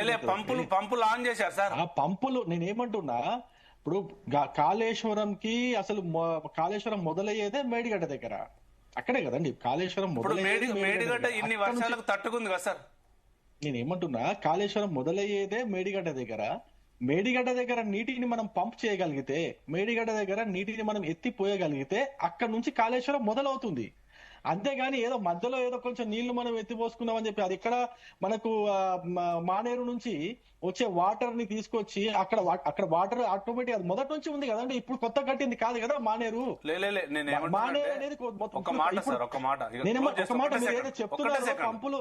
పంపులు ఆన్ చేశారు సార్. ఆ పంపులు, నేనేమంటున్నా, ఇప్పుడు కాళేశ్వరంకి అసలు కాళేశ్వరం మొదలయ్యేదే మేడిగడ్డ దగ్గర, అక్కడే కదండి కాళేశ్వరం మేడిగడ్డ ఇన్ని వర్షాలకు తట్టుకుంది కదా సార్. నేనేమంటున్నా, కాళేశ్వరం మొదలయ్యేదే మేడిగడ్డ దగ్గర నీటిని మనం పంప్ చేయగలిగితే, మేడిగడ్డ దగ్గర నీటిని మనం ఎత్తిపోయగలిగితే అక్కడ నుంచి కాళేశ్వరం మొదలవుతుంది. అంతేగాని ఏదో మధ్యలో ఏదో కొంచెం నీళ్లు మనం ఎత్తిపోసుకున్నాం అని చెప్పి అది ఇక్కడ మనకు మానేరు నుంచి వచ్చే వాటర్ ని తీసుకొచ్చి అక్కడ వాటర్ ఆటోమేటిక్ అది మొదటి నుంచి ఉంది కదండి, ఇప్పుడు కొత్త కట్టింది కాదు కదా మానేరు. మానేరు అనేది మీరు ఏదో చెప్తున్నారు పంపులు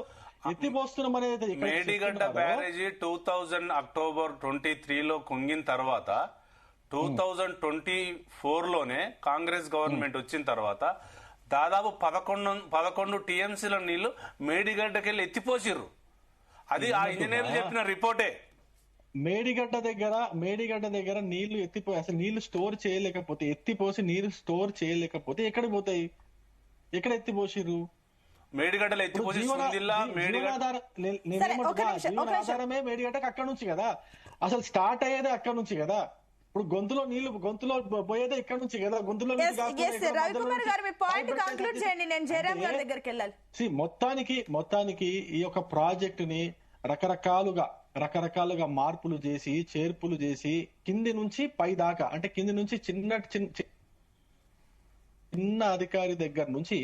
ఎత్తిపోస్తున్నాం అనేది. మేడిగడ్డ బ్యారేజీ 2000 అక్టోబర్ 23లో కుంగిన తర్వాత 2024లోనే కాంగ్రెస్ గవర్నమెంట్ వచ్చిన తర్వాత దాదాపు 11 టీఎంసీల నీళ్లు మేడిగడ్డకెళ్ళి ఎత్తిపోసిర్రు. అది ఆ ఇంజనీర్లు చెప్పిన రిపోర్టే. మేడిగడ్డ దగ్గర నీళ్లు ఎత్తిపోయి అసలు నీళ్లు స్టోర్ చేయలేకపోతే ఎత్తిపోసి నీళ్లు స్టోర్ చేయలేకపోతే ఎక్కడికి పోతాయి? ఎక్కడ ఎత్తిపోసిర్రు? మేడిగడ్డలో ఎత్తిపోసి జీవనాధారమే మేడిగడ్డకి అక్కడ నుంచి కదా, అసలు స్టార్ట్ అయ్యేదే అక్కడ నుంచి కదా. ఇప్పుడు గొంతులో పోయేదే ఇక్కడ నుంచి కదా. గొంతులో మొత్తానికి ఈ యొక్క ప్రాజెక్ట్ ని రకరకాలుగా మార్పులు చేసి చేర్పులు చేసి కింది నుంచి పై దాకా, అంటే కింది నుంచి చిన్న అధికారి దగ్గర నుంచి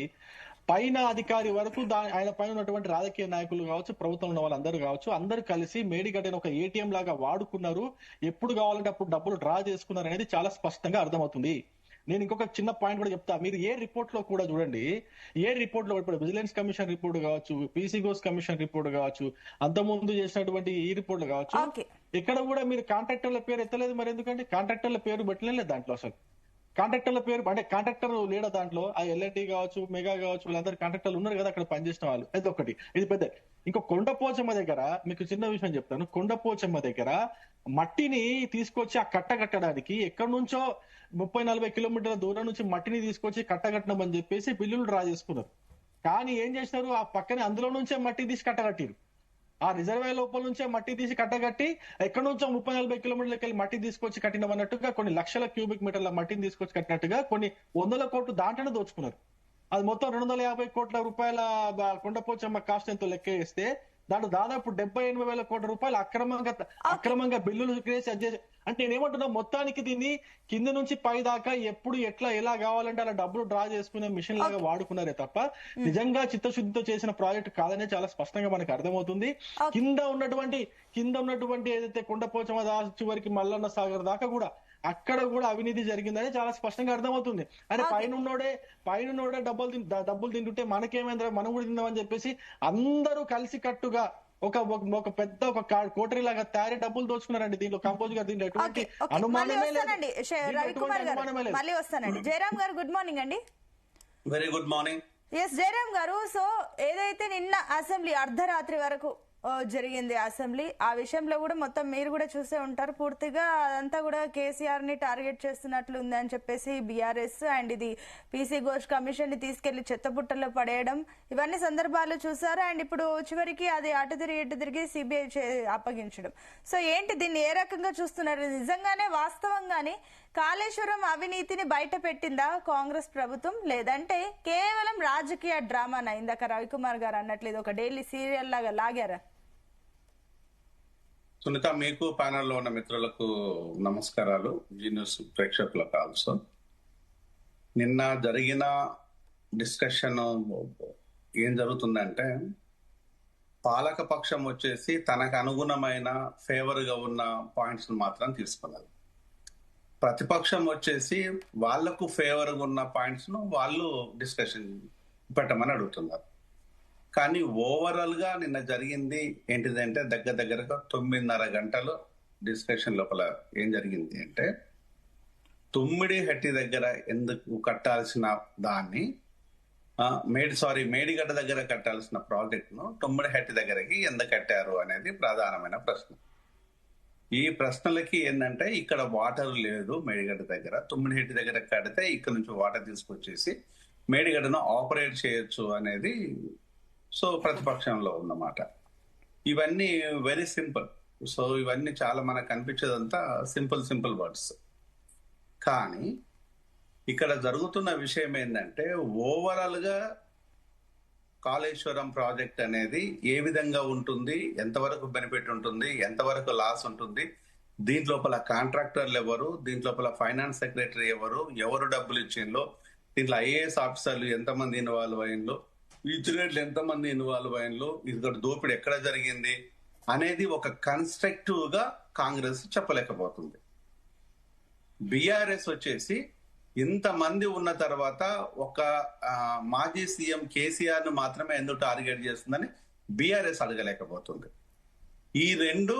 పైన అధికారి వరకు ఆయన పైన ఉన్నటువంటి రాజకీయ నాయకులు కావచ్చు, ప్రభుత్వం ఉన్న వాళ్ళందరూ కావచ్చు, అందరూ కలిసి మేడిగడ్డను ఒక ఏటీఎం లాగా వాడుకున్నారు. ఎప్పుడు కావాలంటే అప్పుడు డబ్బులు డ్రా చేసుకున్నారు అనేది చాలా స్పష్టంగా అర్థమవుతుంది. నేను ఇంకొక చిన్న పాయింట్ కూడా చెప్తా. మీరు ఏ రిపోర్ట్ లో కూడా చూడండి, ఏ రిపోర్ట్ లో ఇప్పుడు విజిలెన్స్ కమిషన్ రిపోర్ట్ కావచ్చు, పీసీ ఘోష్ కమిషన్ రిపోర్ట్ కావచ్చు, అంతకుముందు చేసినటువంటి ఈ రిపోర్ట్లు కావచ్చు, ఇక్కడ కూడా మీరు కాంట్రాక్టర్ల పేరు ఎత్తలేదు. మరి ఎందుకంటే కాంట్రాక్టర్ల పేరు పెట్టలేదు దాంట్లో. అసలు కాంట్రాక్టర్ల పేరు అంటే కాంట్రాక్టర్ లేడా దాంట్లో? ఆ ఎల్ఎన్టీ కావచ్చు, మెగా కావచ్చు, వీళ్ళందరూ కాంట్రాక్టర్లు ఉన్నారు కదా అక్కడ పనిచేసిన వాళ్ళు. అది ఒకటి. ఇది పెద్ద. ఇంకో కొండపోచమ్మ దగ్గర మీకు చిన్న విషయం చెప్తాను. కొండపోచమ్మ దగ్గర మట్టిని తీసుకొచ్చి ఆ కట్ట కట్టడానికి ఎక్కడి నుంచో 30-40 కిలోమీటర్ల దూరం నుంచి మట్టిని తీసుకొచ్చి కట్టగట్టడం అని చెప్పేసి బిల్లులు డ్రా చేసుకున్నారు. కానీ ఏం చేసినారు? ఆ పక్కనే అందులో నుంచే మట్టి తీసి కట్టగట్టిరు. ఆ రిజర్వాయర్ లోపల నుంచే మట్టి తీసి కట్టగట్టి ఎక్కడి నుంచో 30-40 కిలోమీటర్లకి వెళ్ళి మట్టి తీసుకొచ్చి కట్టినాం అన్నట్టుగా కొన్ని లక్షల క్యూబిక్ మీటర్ల మట్టిని తీసుకొచ్చి కట్టినట్టుగా కొన్ని 100 కోట్లు దాంట్లోనే దోచుకున్నారు. అది మొత్తం 250 కోట్ల రూపాయల కొండపోచమ్మ కాస్ట్ ఎంతో లెక్క వేస్తే దాంట్లో దాదాపు 70-80 వేల కోట్ల రూపాయలు అక్రమంగా బిల్లులు క్రియేట్ చేసి. అంటే నేనేమంటున్నా, మొత్తానికి దీన్ని కింద నుంచి పై దాకా ఎప్పుడు ఎలా కావాలంటే అలా డబ్బులు డ్రా చేసుకునే మిషన్ లాగా వాడుకున్నారే తప్ప నిజంగా చిత్తశుద్ధితో చేసిన ప్రాజెక్ట్ కాదనే చాలా స్పష్టంగా మనకు అర్థమవుతుంది. కింద ఉన్నటువంటి ఏదైతే కొండపోచమ్మ చివరికి మల్లన్న సాగర్ దాకా కూడా అక్కడ కూడా అవినీతి జరిగిందని చాలా స్పష్టంగా అర్థమవుతుంది. అరే పైన డబ్బులు తింటుంటే మనకేమైందా, మనం కూడా తిందామని చెప్పేసి అందరూ కలిసి కట్టుగా ఒక పెద్ద కోటరీ లాగా తయారీ డబ్బులు దోచుకున్నారండి. దీంట్లో కంపోజ్ గారు దీంట్లో ఎటువంటి అనుమానమే లేదు. మళ్ళీ వస్తానండి. జయరామ్ గారు గుడ్ మార్నింగ్ అండి. Very good morning. Yes Jayaram గారు, సో ఏదైతే నిన్న అసెంబ్లీ అర్ధరాత్రి వరకు జరిగింది అసెంబ్లీ, ఆ విషయంలో కూడా మొత్తం మీరు కూడా చూసే ఉంటారు. పూర్తిగా అదంతా కూడా కేసీఆర్ ని టార్గెట్ చేస్తున్నట్లు ఉంది అని చెప్పేసి బీఆర్ఎస్ అండ్ ఇది పీసీ ఘోష్ కమిషన్ ని తీసుకెళ్లి చెత్తబుట్టలో పడేయడం, ఇవన్నీ సందర్భాలు చూసారు. అండ్ ఇప్పుడు చివరికి అది అటు తిరిగి సిబిఐ అప్పగించడం. సో ఏంటి దీన్ని ఏ రకంగా చూస్తున్నారు? నిజంగానే వాస్తవంగానే కాళేశ్వరం అవినీతిని బయట పెట్టిందా కాంగ్రెస్ ప్రభుత్వం, లేదంటే కేవలం రాజకీయ డ్రామానా? ఇందాక రవికుమార్ గారు అన్నట్లు ఇది ఒక డైలీ సీరియల్ లాగా లాగారా? సునీత, మీకు ప్యానెల్లో ఉన్న మిత్రులకు నమస్కారాలు, జీ న్యూస్ ప్రేక్షకులకు ఆల్సో. నిన్న జరిగిన డిస్కషన్ ఏం జరుగుతుందంటే, పాలక పక్షం వచ్చేసి తనకు అనుగుణమైన ఫేవర్ గా ఉన్న పాయింట్స్ మాత్రం తీసుకున్నారు. ప్రతిపక్షం వచ్చేసి వాళ్లకు ఫేవర్ గా ఉన్న పాయింట్స్ ను వాళ్ళు డిస్కషన్ పెట్టమని అడుగుతున్నారు. కానీ ఓవరాల్ గా నిన్న జరిగింది ఏంటిదంటే, దగ్గరగా 9.5 గంటలు డిస్కషన్ లోపల ఏం జరిగింది అంటే, తుమ్మిడిహట్టి దగ్గర ఎందుకు కట్టాల్సిన దాన్ని మేడిగడ్డ దగ్గర కట్టాల్సిన ప్రాజెక్ట్ ను తుమ్మిడిహట్టి దగ్గరకి ఎందుకు కట్టారు అనేది ప్రధానమైన ప్రశ్న. ఈ ప్రశ్నలకి ఏంటంటే, ఇక్కడ వాటర్ లేదు మేడిగడ్డ దగ్గర, తుమ్మిడిహట్టి దగ్గర కడితే ఇక్కడ నుంచి వాటర్ తీసుకొచ్చేసి మేడిగడ్డను ఆపరేట్ చేయొచ్చు అనేది సో ప్రతిపక్షంలో ఉన్నమాట. ఇవన్నీ వెరీ సింపుల్. సో ఇవన్నీ చాలా మనకు కనిపించేదంతా సింపుల్ వర్డ్స్. కానీ ఇక్కడ జరుగుతున్న విషయం ఏంటంటే, ఓవరాల్ గా కాళేశ్వరం ప్రాజెక్ట్ అనేది ఏ విధంగా ఉంటుంది, ఎంతవరకు బెనిఫిట్ ఉంటుంది, ఎంతవరకు లాస్ ఉంటుంది, దీంట్లోపల కాంట్రాక్టర్లు ఎవరు, దీంట్లోపల ఫైనాన్స్ సెక్రటరీ ఎవరు డబ్బులు ఇచ్చిందో, దీంట్లో ఐఏఎస్ ఆఫీసర్లు ఎంతమంది ఇన్వాల్వ్ అయ్యిందో, విజిలెంట్లు ఎంతమంది ఇన్వాల్వ్ అయ్యిందో, ఇది దోపిడీ ఎక్కడ జరిగింది అనేది ఒక కన్స్ట్రక్టివ్ గా కాంగ్రెస్ చెప్పలేకపోతుంది. బీఆర్ఎస్ వచ్చేసి ఇంతమంది ఉన్న తర్వాత ఒక మాజీ సీఎం కేసీఆర్ ను మాత్రమే ఎందుకు టార్గెట్ చేస్తుందని బీఆర్ఎస్ అడగలేకపోతుంది. ఈ రెండు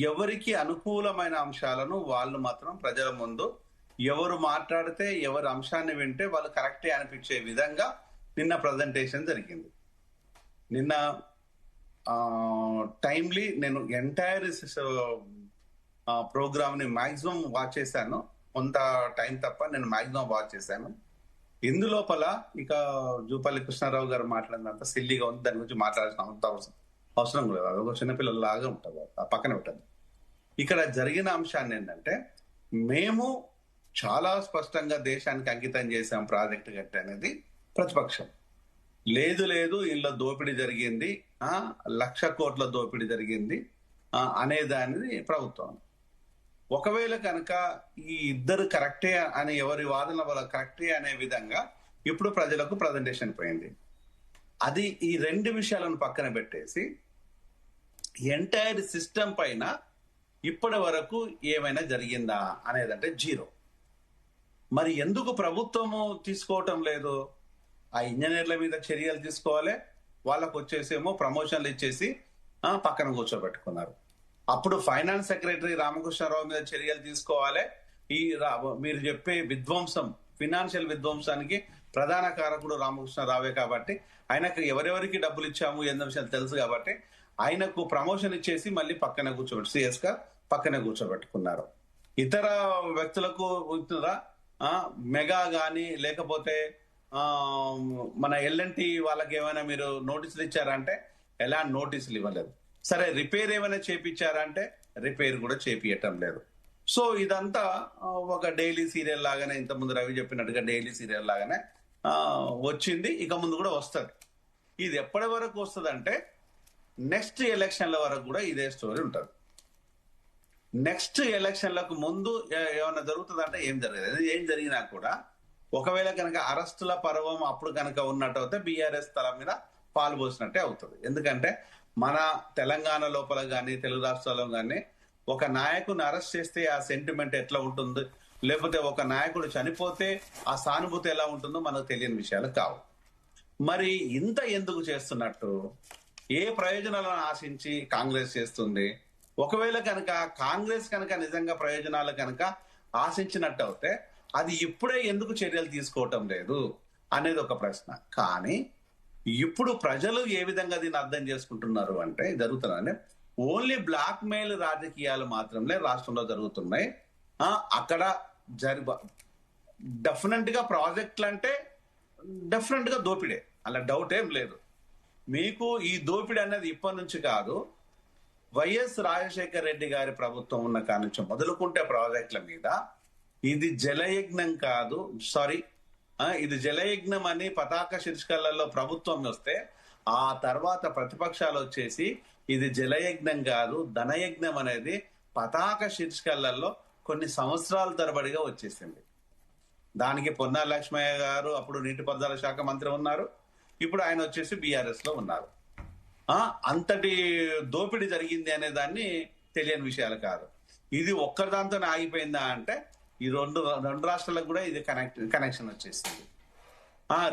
ఎవరికి అనుకూలమైన అంశాలను వాళ్ళు మాత్రం ప్రజల ముందు ఎవరు మాట్లాడితే ఎవరి అంశాన్ని వింటే వాళ్ళు కరెక్టే అనిపించే విధంగా నిన్న ప్రజెంటేషన్ జరిగింది. నిన్న టైమ్లీ నేను ఎంటైర్ ప్రోగ్రామ్ ని మాక్సిమం వాచ్ చేశాను. కొంత టైం తప్ప నేను మాక్సిమం వాచ్ చేశాను. ఇందులోపల ఇక జూపల్లి కృష్ణారావు గారు మాట్లాడినంత సిల్లీగా ఉంది, దాని గురించి మాట్లాడాల్సిన అంత అవసరం లేదు. అదొక చిన్నపిల్లలాగా ఉంటుంది, పక్కన ఉంటుంది. ఇక్కడ జరిగిన అంశాన్ని ఏంటంటే, మేము చాలా స్పష్టంగా దేశానికి అంకితం చేశాం ప్రాజెక్టు గట్టి అనేది ప్రతిపక్షం. లేదు లేదు ఇంట్లో దోపిడీ జరిగింది, 1,00,000 కోట్ల దోపిడీ జరిగింది అనేదాన్ని ప్రభుత్వం. ఒకవేళ కనుక ఈ ఇద్దరు కరెక్టే అని ఎవరి వాదన వల్ల కరెక్టే అనే విధంగా ఇప్పుడు ప్రజలకు ప్రజెంటేషన్ పోయింది. అది ఈ రెండు విషయాలను పక్కన పెట్టేసి ఎంటైర్ సిస్టమ్ పైన ఇప్పటి వరకు ఏమైనా జరిగిందా అనేదంటే జీరో. మరి ఎందుకు ప్రభుత్వము తీసుకోవటం లేదు? ఆ ఇంజనీర్ల మీద చర్యలు తీసుకోవాలి, వాళ్ళకు వచ్చేసేమో ప్రమోషన్లు ఇచ్చేసి పక్కన కూర్చోబెట్టుకున్నారు. అప్పుడు ఫైనాన్స్ సెక్రటరీ రామకృష్ణారావు మీద చర్యలు తీసుకోవాలి. ఈ మీరు చెప్పే విధ్వంసం, ఫినాన్షియల్ విధ్వంసానికి ప్రధాన కారకుడు రామకృష్ణారావే కాబట్టి ఆయనకు ఎవరెవరికి డబ్బులు ఇచ్చాము ఎన్న విషయాలు తెలుసు కాబట్టి ఆయనకు ప్రమోషన్ ఇచ్చేసి మళ్ళీ పక్కన కూర్చోబెట్టు సిఎస్ గా పక్కన కూర్చోబెట్టుకున్నారు. ఇతర వ్యక్తులకు మెగా గాని లేకపోతే మన ఎల్ఎన్టీ వాళ్ళకి ఏమైనా మీరు నోటీసులు ఇచ్చారంటే ఎలాంటి నోటీసులు ఇవ్వలేదు. సరే రిపేర్ ఏమైనా చేపించారంటే రిపేర్ కూడా చేపియటం లేదు. సో ఇదంతా ఒక డైలీ సీరియల్ లాగానే, ఇంతకుముందు రవి చెప్పినట్టుగా డైలీ సీరియల్ లాగానే వచ్చింది, ఇక ముందు కూడా వస్తుంది. ఇది ఎప్పటి వరకు వస్తుంది అంటే నెక్స్ట్ ఎలక్షన్ల వరకు కూడా ఇదే స్టోరీ ఉంటుంది. నెక్స్ట్ ఎలక్షన్లకు ముందు ఏమైనా జరుగుతుందంటే ఏం జరగదు. ఏం జరిగినా కూడా ఒకవేళ కనుక అరెస్టుల పర్వం అప్పుడు కనుక ఉన్నట్టు అయితే బీఆర్ఎస్ తల మీద పాలు పోసినట్టే అవుతుంది. ఎందుకంటే మన తెలంగాణ లోపల కానీ తెలుగు రాష్ట్రాల్లో కానీ ఒక నాయకుని అరెస్ట్ చేస్తే ఆ సెంటిమెంట్ ఎట్లా ఉంటుంది, లేకపోతే ఒక నాయకుడు చనిపోతే ఆ సానుభూతి ఎలా ఉంటుందో మనకు తెలియని విషయాలు కావు. మరి ఇంత ఎందుకు చేస్తున్నట్టు, ఏ ప్రయోజనాలను ఆశించి కాంగ్రెస్ చేస్తుంది? ఒకవేళ కనుక కాంగ్రెస్ కనుక నిజంగా ప్రయోజనాలు కనుక ఆశించినట్టు అయితే అది ఇప్పుడే ఎందుకు చర్యలు తీసుకోవటం లేదు అనేది ఒక ప్రశ్న. కానీ ఇప్పుడు ప్రజలు ఏ విధంగా దీన్ని అర్థం చేసుకుంటున్నారు అంటే జరుగుతున్నాయి ఓన్లీ బ్లాక్ మెయిల్ రాజకీయాలు మాత్రమే రాష్ట్రంలో జరుగుతున్నాయి. అక్కడ డెఫినెట్ గా ప్రాజెక్టులు అంటే డెఫినెట్ గా దోపిడే, అలా డౌట్ ఏం లేదు. మీకు ఈ దోపిడీ అనేది ఇప్పటి నుంచి కాదు, వైఎస్ రాజశేఖర రెడ్డి గారి ప్రభుత్వం ఉన్న కాడి నుంచి మొదలుకుంటే ప్రాజెక్టుల మీద ఇది జలయజ్ఞం కాదు, సారీ ఇది జలయజ్ఞం అని పతాక శీర్షికలలో ప్రభుత్వం వస్తే ఆ తర్వాత ప్రతిపక్షాలు వచ్చేసి ఇది జలయజ్ఞం కాదు ధనయజ్ఞం అనేది పతాక శీర్షికలలో కొన్ని సంవత్సరాల తరబడిగా వచ్చేసింది. దానికి పొన్నాల లక్ష్మయ్య గారు అప్పుడు నీటిపారుదల శాఖ మంత్రి ఉన్నారు, ఇప్పుడు ఆయన వచ్చేసి బీఆర్ఎస్ లో ఉన్నారు. అంతటి దోపిడీ జరిగింది అనే దాన్ని తెలియని విషయాలు కాదు. ఇది ఒక్కరిదాంతోనే ఆగిపోయిందా అంటే ఈ రెండు రాష్ట్రాలకు కూడా ఇది కనెక్షన్ వచ్చేసింది.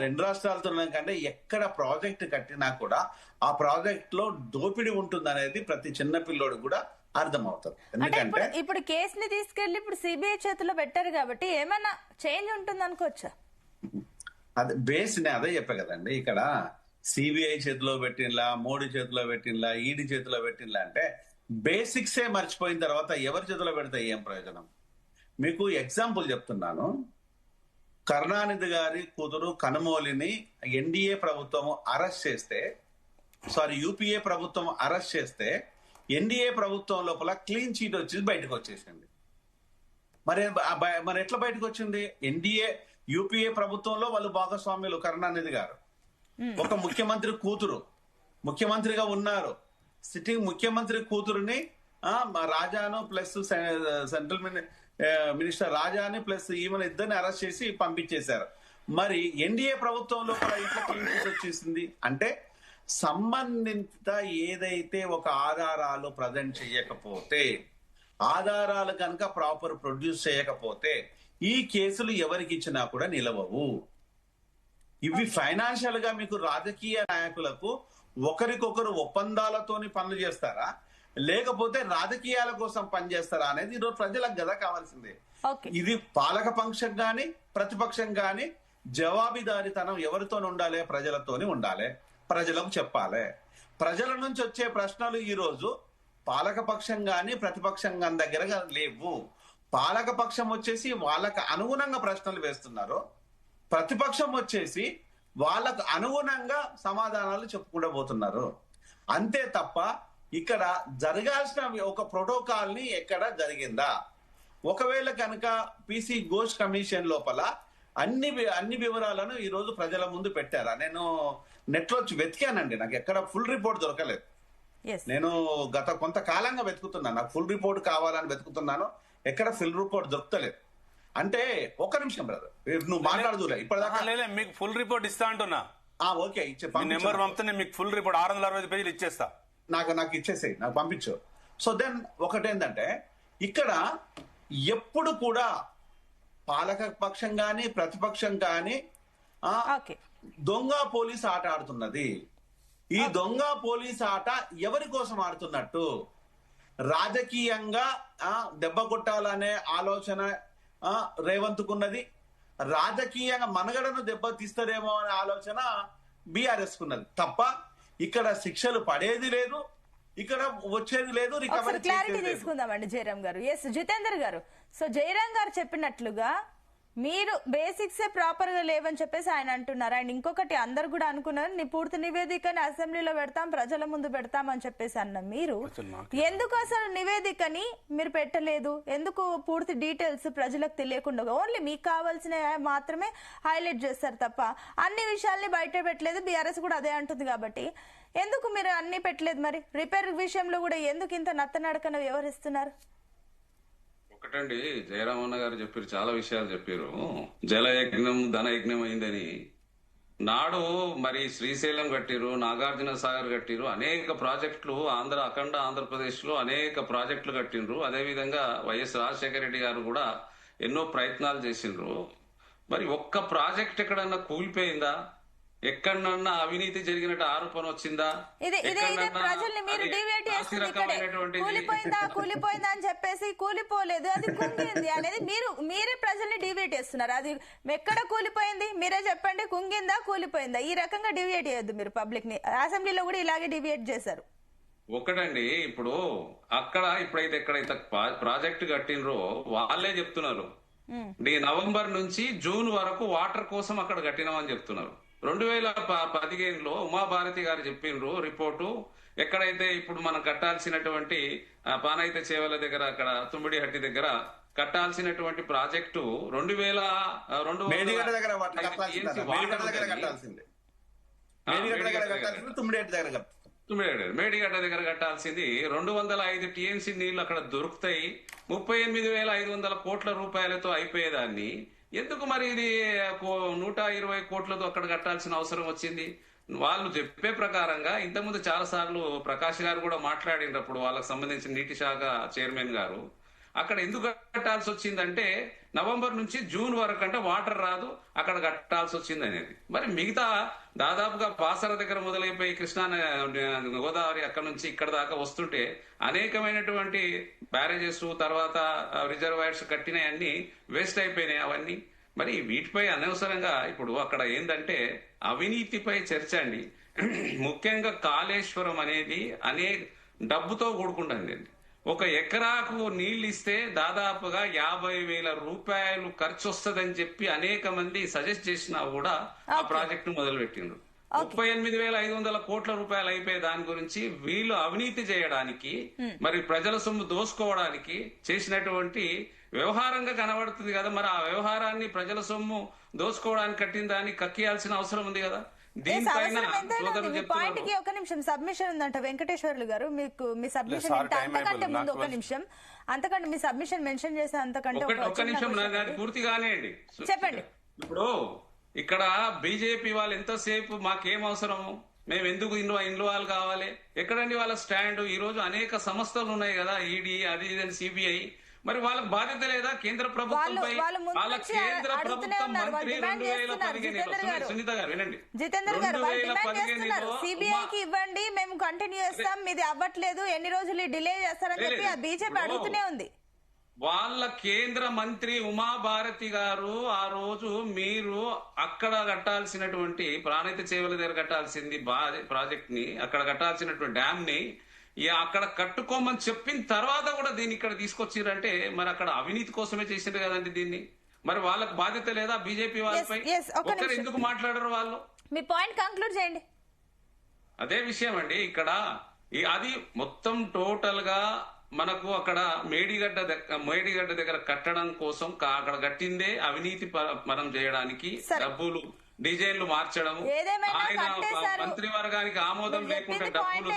రెండు రాష్ట్రాలతో కంటే ఎక్కడ ప్రాజెక్ట్ కట్టినా కూడా ఆ ప్రాజెక్ట్ లో దోపిడీ ఉంటుంది అనేది ప్రతి చిన్న పిల్లోడు కూడా అర్థమవుతుంది. ఎందుకంటే ఇప్పుడు కేసుని తీసుకెళ్లి ఇప్పుడు సిబిఐ చేతిలో పెట్టారు కాబట్టి ఏమైనా చేంజ్ ఉంటుంది అనుకోవచ్చా? అదే బేస్ అదే చెప్పా కదండి, ఇక్కడ సిబిఐ చేతిలో పెట్టినలా, మోడీ చేతిలో పెట్టినలా, ఈడీ చేతిలో పెట్టినలా అంటే బేసిక్సే మర్చిపోయిన తర్వాత ఎవరి చేతిలో పెడితే ఏం ప్రయోజనం? మీకు ఎగ్జాంపుల్ చెప్తున్నాను. కరుణానిధి గారి కూతురు కనుమోలిని ఎన్డీఏ ప్రభుత్వం అరెస్ట్ చేస్తే, యూపీఏ ప్రభుత్వం అరెస్ట్ చేస్తే ఎన్డీఏ ప్రభుత్వం లోపల క్లీన్ చీట్ వచ్చి బయటకు వచ్చేసింది. మరి ఎట్లా బయటకు వచ్చింది? ఎన్డీఏ యూపీఏ ప్రభుత్వంలో వాళ్ళు భాగస్వామ్యులు. కరుణానిధి గారు ఒక ముఖ్యమంత్రి కూతురు ముఖ్యమంత్రిగా ఉన్నారు. సిట్టింగ్ ముఖ్యమంత్రి కూతురుని రాజాను ప్లస్ సెంట్రల్ మినిస్టర్ రాజాని ప్లస్ ఈమెను ఇద్దరిని అరెస్ట్ చేసి పంపించేశారు. మరి ఎన్డీఏ ప్రభుత్వంలో కూడా ఇట్లా క్లీన్ చిట్ వచ్చేసింది అంటే సంబంధిత ఏదైతే ఒక ఆధారాలు ప్రజెంట్ చేయకపోతే, ఆధారాలు కనుక ప్రాపర్ ప్రొడ్యూస్ చేయకపోతే ఈ కేసులు ఎవరికి ఇచ్చినా కూడా నిలవవు. ఇవి ఫైనాన్షియల్ గా మీకు రాజకీయ నాయకులకు ఒకరికొకరు ఒప్పందాలతోని పనులు చేస్తారా, లేకపోతే రాజకీయాల కోసం పనిచేస్తారా అనేది ఈరోజు ప్రజలకు కదా కావాల్సిందే. ఇది పాలక పక్షం గాని ప్రతిపక్షం గాని జవాబుదారీతనం ఎవరితో ఉండాలి? ప్రజలతోని ఉండాలి, ప్రజలకు చెప్పాలి. ప్రజల నుంచి వచ్చే ప్రశ్నలు ఈ రోజు పాలక పక్షం గాని ప్రతిపక్షం గాని దగ్గర లేవు. పాలక పక్షం వచ్చేసి వాళ్ళకు అనుగుణంగా ప్రశ్నలు వేస్తున్నారు, ప్రతిపక్షం వచ్చేసి వాళ్ళకు అనుగుణంగా సమాధానాలు చెప్పుకుంటూ పోతున్నారు. అంతే తప్ప ఇక్కడ జరగాల్సిన ఒక ప్రోటోకాల్ ని ఎక్కడ జరిగిందా? ఒకవేళ కనుక పీసీ ఘోష్ కమిషన్ లోపల అన్ని వివరాలను ఈ రోజు ప్రజల ముందు పెట్టారా? నేను నెట్ లో వెతికానండి, నాకు ఎక్కడ ఫుల్ రిపోర్ట్ దొరకలేదు. నేను గత కొంతకాలంగా వెతుకుతున్నాను, నాకు ఫుల్ రిపోర్ట్ కావాలని వెతుకుతున్నాను, ఎక్కడ ఫుల్ రిపోర్ట్ దొరకలేదు. అంటే ఒక నిమిషం బ్రదర్, నువ్వు మాట్లాడదులే ఇప్పటిదాకా. మీకు ఫుల్ రిపోర్ట్ ఇస్తా అంటున్నా. ఓకే, నెంబర్ పంపితే మీకు ఫుల్ రిపోర్ట్ 665 పేజీలు ఇచ్చేస్తా. నాకు ఇచ్చేసేయి, నాకు పంపించు. సో దెన్ ఒకటేంటంటే ఇక్కడ ఎప్పుడు కూడా పాలక పక్షం గాని ప్రతిపక్షం గాని దొంగ పోలీస్ ఆట ఆడుతున్నది. ఈ దొంగ పోలీస్ ఆట ఎవరి కోసం ఆడుతున్నట్టు? రాజకీయంగా దెబ్బ కొట్టాలనే ఆలోచన రేవంత్ కున్నది, రాజకీయంగా మనగడను దెబ్బ తీస్తారేమో అనే ఆలోచన బీఆర్ఎస్ కున్నది తప్ప ఇక్కడ శిక్షలు పడేది లేదు, ఇక్కడ వచ్చేది లేదు, రికవరీ క్లారిటీ తీసుకుందామండి జయరాం గారు. ఎస్ జితేందర్ గారు, సో జయరాం గారు చెప్పినట్లుగా మీరు బేసిక్స్ ప్రాపర్ గా లేవని చెప్పేసి ఆయన అంటున్నారు. అండ్ ఇంకొకటి అందరు కూడా అనుకున్నారు, నీ పూర్తి నివేదికని అసెంబ్లీలో పెడతాం, ప్రజల ముందు పెడతాం అని చెప్పేసి అన్న మీరు ఎందుకు అసలు నివేదికని మీరు పెట్టలేదు? ఎందుకు పూర్తి డీటెయిల్స్ ప్రజలకు తెలియకుండా ఓన్లీ మీకు కావాల్సిన మాత్రమే హైలైట్ చేస్తారు తప్ప అన్ని విషయాల్ని బయట పెట్టలేదు? బీఆర్ఎస్ కూడా అదే అంటుంది కాబట్టి ఎందుకు మీరు అన్ని పెట్టలేదు? మరి రిపేర్ విషయంలో కూడా ఎందుకు ఇంత నత్తనడకన వ్యవహరిస్తున్నారు? ఒకటండి, జయరామన్న గారు చెప్పారు, చాలా విషయాలు చెప్పారు. జలయజ్ఞం ధనయజ్ఞం అయిందని. నాడు మరి శ్రీశైలం కట్టిరు, నాగార్జున సాగర్ కట్టిరు, అనేక ప్రాజెక్టులు అఖండ ఆంధ్రప్రదేశ్ లో అనేక ప్రాజెక్టులు కట్టిండ్రు. అదేవిధంగా వైఎస్ రాజశేఖర రెడ్డి గారు కూడా ఎన్నో ప్రయత్నాలు చేసిండ్రు. మరి ఒక్క ప్రాజెక్ట్ ఎక్కడన్నా కూలిపోయిందా? ఎక్కడన్నా అవినీతి జరిగినట్టు ఆరోపణ వచ్చిందా? ప్రజల్ని మీరు డివేట్ చేస్తుంది కూలిపోయిందా అని చెప్పేసి కూలిపోలేదు, అది కుంగింది అనేది మీరే ప్రజల్ని డివేట్ చేస్తున్నారు. అది ఎక్కడ కూలిపోయింది మీరే చెప్పండి, కుంగిందా కూలిపోయిందా? ఈ రకంగా డివేట్ చేయొద్దు మీరు పబ్లిక్ ని. అసెంబ్లీలో కూడా ఇలాగే డివేట్ చేశారు. ఒకటండి, ఇప్పుడు ఎక్కడైతే ప్రాజెక్టు కట్టినరో వాళ్ళే చెప్తున్నారు, నవంబర్ నుంచి జూన్ వరకు వాటర్ కోసం అక్కడ కట్టినామని చెప్తున్నారు. 2015లో ఉమాభారతి గారు చెప్పిండ్రు రిపోర్టు, ఎక్కడైతే ఇప్పుడు మనం కట్టాల్సినటువంటి పానైతే చేవల దగ్గర అక్కడ తుమ్మిడిహట్టి దగ్గర కట్టాల్సినటువంటి ప్రాజెక్టు 2200 మేడిగడ్డ దగ్గర కట్టాల్సింది 205 టీఎంసీ నీళ్లు అక్కడ దొరుకుతాయి. 38,500 కోట్ల రూపాయలతో అయిపోయేదాన్ని ఎందుకు మరి ఇది 120 కోట్లతో అక్కడ కట్టాల్సిన అవసరం వచ్చింది? వాళ్ళు చెప్పే ప్రకారంగా ఇంతకుముందు చాలా సార్లు ప్రకాష్ గారు కూడా మాట్లాడినప్పుడు వాళ్ళకి సంబంధించిన నీటి శాఖ చైర్మన్ గారు అక్కడ ఎందుకు కట్టాల్సి వచ్చిందంటే నవంబర్ నుంచి జూన్ వరకు అంటే వాటర్ రాదు, అక్కడ కట్టాల్సి వచ్చింది అనేది. మరి మిగతా దాదాపుగా బాసర దగ్గర మొదలైపోయి కృష్ణా గోదావరి అక్కడ నుంచి ఇక్కడ దాకా వస్తుంటే అనేకమైనటువంటి బ్యారేజెస్ తర్వాత రిజర్వాయర్స్ కట్టినవన్నీ వేస్ట్ అయిపోయినాయి అవన్నీ. మరి వీటిపై అనవసరంగా ఇప్పుడు అక్కడ ఏంటంటే అవినీతిపై చర్చ అండి. ముఖ్యంగా కాళేశ్వరం అనేది డబ్బుతో కూడుకుంటుంది. 1 ఎకరాకు నీళ్లు ఇస్తే దాదాపుగా 50,000 రూపాయలు ఖర్చు వస్తుందని చెప్పి అనేక మంది సజెస్ట్ చేసినా కూడా ఆ ప్రాజెక్టు మొదలు పెట్టిండ్రు. 38,500 కోట్ల రూపాయలు అయిపోయే దాని గురించి వీళ్ళు అవినీతి చేయడానికి మరి ప్రజల సొమ్ము దోసుకోవడానికి చేసినటువంటి వ్యవహారంగా కనబడుతుంది కదా. మరి ఆ వ్యవహారాన్ని ప్రజల సొమ్ము దోసుకోవడానికి కట్టిన దాన్ని కక్కియాల్సిన అవసరం ఉంది కదా. పాయింట్ కి ఒక నిమిషం సబ్మిషన్ ఉందంట వెంకటేశ్వర్లు గారు, మీకు మీ సబ్మిషన్ అంతకంటే ముందు ఒక నిమిషం, అంతకంటే మీ సబ్మిషన్ మెన్షన్ చేసే అంతకంటే ఒక నిమిషం పూర్తిగానే అండి చెప్పండి. ఇప్పుడు ఇక్కడ బీజేపీ వాళ్ళు ఎంతసేపు మాకేం అవసరము, మేము ఎందుకు ఇన్వాల్వ్ కావాలి, ఎక్కడండి వాళ్ళ స్టాండ్? ఈ రోజు అనేక సంస్థలు ఉన్నాయి కదా, ఈడీ అది ఇది సిబిఐ, మరి వాళ్ళకి బాధ్యత లేదా కేంద్ర ప్రభుత్వంపై? వాళ్ళ కేంద్ర ప్రభుత్వం మంత్రి 2015 సునీత గారు వినండి, జితేందర్ గారు 2015 సిబిఐకి ఇవ్వండి, మేము కంటిన్యూ చేస్తాం, మీది అవ్వట్లేదు, ఎన్ని రోజులు డిలే చేస్తారని చెప్పి బీజేపీ అడుగుతూనే ఉంది. వాళ్ళ కేంద్ర మంత్రి ఉమాభారతి గారు ఆ రోజు మీరు అక్కడ కట్టాల్సినటువంటి ప్రాణహిత చేవల దగ్గర కట్టాల్సింది ప్రాజెక్ట్ ని, అక్కడ కట్టాల్సినటువంటి డ్యామ్ ని అక్కడ కట్టుకోమని చెప్పిన తర్వాత కూడా దీన్ని ఇక్కడ తీసుకొచ్చిరంటే మరి అక్కడ అవినీతి కోసమే చేసిండ్రు కదండి దీన్ని. మరి వాళ్ళకి బాధ్యత లేదా బీజేపీ వాళ్ళపై? ఒకరు ఎందుకు మాట్లాడరు వాళ్ళు? మీ పాయింట్ కంక్లూడ్ చేయండి. అదే విషయం అండి, ఇక్కడ అది మొత్తం టోటల్ గా మనకు అక్కడ మేడిగడ్డ దగ్గర కట్టడం కోసం అక్కడ కట్టిందే అవినీతి పరం చేయడానికి, డబ్బులు డిజైన్లు మార్చడం, ఆయన మంత్రివర్గానికి ఆమోదం లేకుండా డబ్బులు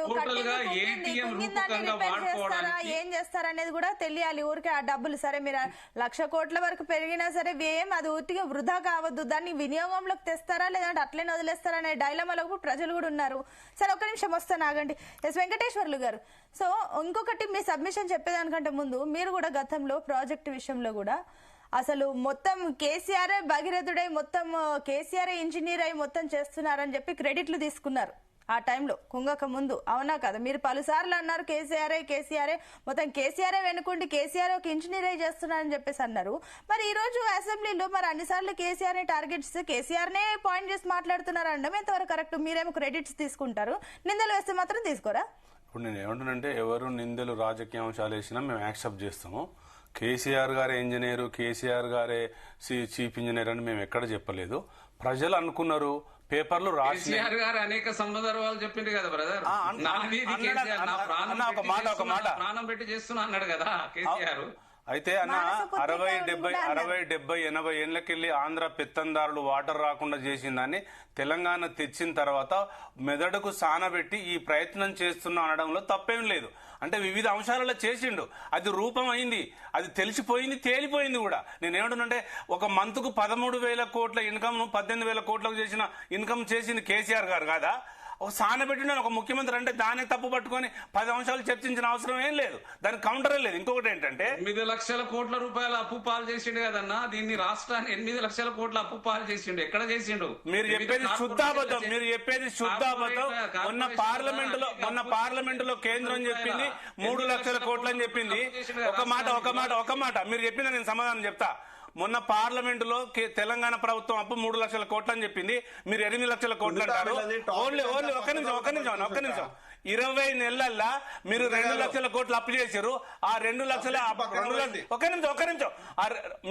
టోటల్ గా ఏటీఎం రూపకంగా వాడుకోవడానికి ఏం చేస్తారనేది కూడా తెలియాలి. ఊరికే ఆ డబ్బులు సరే మీరు 1,00,000 కోట్ల వరకు పెరిగినా సరే వ్యయం అది ఊరికే వృధా కావద్దు, దాన్ని వినియోగంలోకి తెస్తారా లేదంటే అట్లనే వదిలేస్తారా అనే డైలమాలో ప్రజలు కూడా ఉన్నారు. సరే ఒక నిమిషం వస్తాను ఆగండి. ఎస్ వెంకటేశ్వర్లు గారు, సో ఇంకొకటి మీ సబ్మిషన్ చెప్పేదానికంటే ముందు మీరు కూడా గతంలో ప్రాజెక్టు విషయంలో కూడా అసలు మొత్తం కేసీఆర్ భగీరథుడై మొత్తం కేసీఆర్ ఇంజనీర్ అయి మొత్తం చేస్తున్నారని చెప్పి క్రెడిట్లు తీసుకున్నారు ఆ టైంలో కుంగక ముందు, అవునా కదా? మీరు పలుసార్లు అన్నారు కేసీఆర్ మొత్తం కేసీఆర్ వెనుకుండి కేసీఆర్ ఒక ఇంజనీర్ అయి చేస్తున్నారని చెప్పేసి అన్నారు. మరి ఈ రోజు అసెంబ్లీలో మరి అన్నిసార్లు కేసీఆర్ టార్గెట్స్ కేసీఆర్ నే పాయింట్ చేసి మాట్లాడుతున్నారు అనడం ఎంతవరకు కరెక్ట్? మీరేమో క్రెడిట్స్ తీసుకుంటారు, నిందలు వేస్తే మాత్రం తీసుకోరా? ఇప్పుడు నేను ఏమంటానంటే ఎవరు నిందలు రాజకీయ అంశాలు వేసినా మేము యాక్సెప్ట్ చేస్తాము. కేసీఆర్ గారే ఇంజనీరు, కేసీఆర్ గారే చీఫ్ ఇంజనీర్ అని మేము ఎక్కడ చెప్పలేదు. ప్రజలు అనుకున్నారు, పేపర్లు రాసి కేసీఆర్ గారు అనేక సందర్భాలు చెప్పింది కదా బ్రదర్, ప్రాణం పెట్టి చేస్తున్నా అన్నాడు కదా కేసీఆర్. అయితే అన్న 60, 70, 80 ఏళ్లకెళ్లి ఆంధ్ర పెత్తందారులు వాటర్ రాకుండా చేసిందని తెలంగాణ తెచ్చిన తర్వాత మెదడుకు సానబెట్టి ఈ ప్రయత్నం చేస్తున్నా అనడంలో తప్పేం లేదు. అంటే వివిధ అంశాలలో చేసిండు, అది రూపం అయింది, అది తెలిసిపోయింది, తేలిపోయింది కూడా. నేనేమంటున్నానంటే ఒక మంత్కు 13,000 కోట్ల ఇన్కమ్ 18,000 కోట్లకు చేసిన ఇన్కమ్ చేసింది కేసీఆర్ గారు కాదా? ఒక సానబెట్టిన ఒక ముఖ్యమంత్రి అంటే దాన్ని తప్పు పట్టుకొని 10 అంశాలు చర్చించిన అవసరం ఏం లేదు, దానికి కౌంటరే లేదు. ఇంకొకటి ఏంటంటే 8 లక్షల కోట్ల రూపాయల అప్పు పాలు చేసిండు కదన్నా, దీన్ని రాష్ట్రాన్ని 8 లక్షల కోట్ల అప్పు పాలు చేసిండు. ఎక్కడ చేసిండు? మీరు చెప్పేది శుద్ధాబద్ధం, మీరు చెప్పేది శుద్ధాబద్ధం. మొన్న పార్లమెంట్ లో కేంద్రం చెప్పింది 3 లక్షల కోట్లు అని చెప్పింది. ఒక మాట మీరు చెప్పిన నేను సమాధానం చెప్తా. మొన్న పార్లమెంటులో తెలంగాణ ప్రభుత్వం అప్పు 3 లక్షల కోట్లు అని చెప్పింది, మీరు 8 లక్షల కోట్లు అంటారు. ఓన్లీ ఒక్క నిమిషం 20 నెలల్లో మీరు 2 లక్షల కోట్లు అప్పు చేశారు. ఆ 2 లక్షల ఒక నిమిషం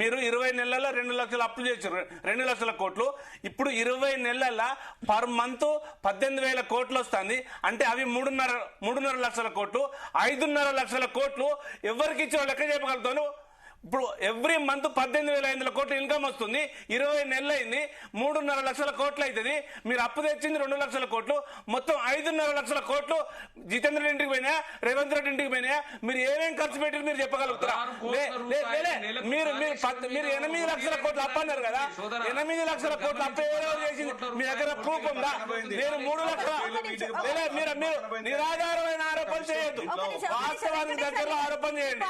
మీరు 20 నెలల్లో 2 లక్షలు అప్పు చేశారు, 2 లక్షల కోట్లు. ఇప్పుడు 20 నెలల్లో పర్ మంత్ 18,000 కోట్లు వస్తుంది. అంటే అవి 3.5 లక్షల కోట్లు. 5.5 లక్షల కోట్లు ఎవరికి ఇచ్చిన లెక్క చెప్పగలుగుతాను? ఇప్పుడు ఎవ్రీ మంత్ 18,500 కోట్ల ఇన్కమ్ వస్తుంది. 20 నెలలు అయింది, 3.5 లక్షల కోట్లు అవుతుంది. మీరు అప్పు తెచ్చింది 2 లక్షల కోట్లు, మొత్తం 5.5 లక్షల కోట్లు జితేంద్ర రెడ్డి ఇంటికి పోయినా, రేవంత్ రెడ్డి ఇంటికి పోయినా, మీరు ఏమేం ఖర్చు పెట్టి మీరు చెప్పగలుగుతారా? మీరు 8 లక్షల కోట్లు అప్పు అన్నారు కదా, 8 లక్షల కోట్లు అప్పు ఎవరో చేసింది మీ దగ్గర ప్రూఫ్ ఉందా? నేను 3 లక్షల మీరు నిరాధారమైన ఆరోపణ చేయొద్దు, వాస్తవానికి దగ్గర ఆరోపణ చేయండి.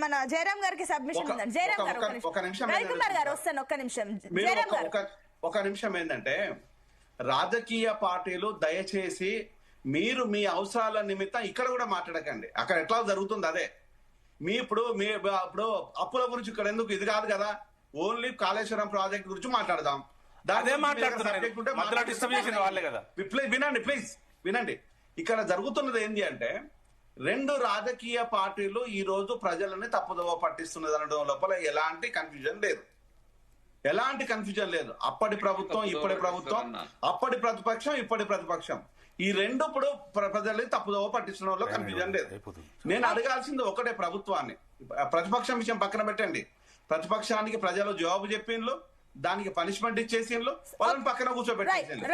మన జయరాం గారికి సబ్మిషన్ ఉందండి. జయరాం గారు రవికుమార్ గారు వస్తాను ఒక్క నిమిషం. జయరాం గారు ఒక నిమిషం ఏంటంటే, రాజకీయ పార్టీలు దయచేసి మీరు మీ అవసరాల నిమిత్తం ఇక్కడ కూడా మాట్లాడకండి. అక్కడ ఎట్లా జరుగుతుంది అదే. ఇప్పుడు అప్పుల గురించి ఇక్కడ ఎందుకు, ఇది కాదు కదా, ఓన్లీ కాళేశ్వరం ప్రాజెక్ట్ గురించి మాట్లాడదాం. వినండి ప్లీజ్ వినండి. ఇక్కడ జరుగుతున్నది ఏంటి అంటే, 2 రాజకీయ పార్టీలు ఈ రోజు ప్రజలని తప్పుదోవ పట్టిస్తున్నది అనడం లోపల ఎలాంటి కన్ఫ్యూజన్ లేదు. అప్పటి ప్రభుత్వం ఇప్పటి ప్రభుత్వం, అప్పటి ప్రతిపక్షం ఇప్పటి ప్రతిపక్షం, ఈ 2 ఇప్పుడు ప్రజల్ని తప్పుదోవ పట్టించడంలో కన్ఫ్యూజన్ లేదు. నేను అడగాల్సింది ఒకటే ప్రభుత్వాన్ని. ప్రతిపక్షం విషయం పక్కన పెట్టండి. ప్రతిపక్షానికి ప్రజలు జవాబు చెప్పిండ్లు, దానికి పనిష్మెంట్ ఇచ్చేసిండ్లు, వాళ్ళని పక్కన కూర్చోబెట్టేసిండ్లు.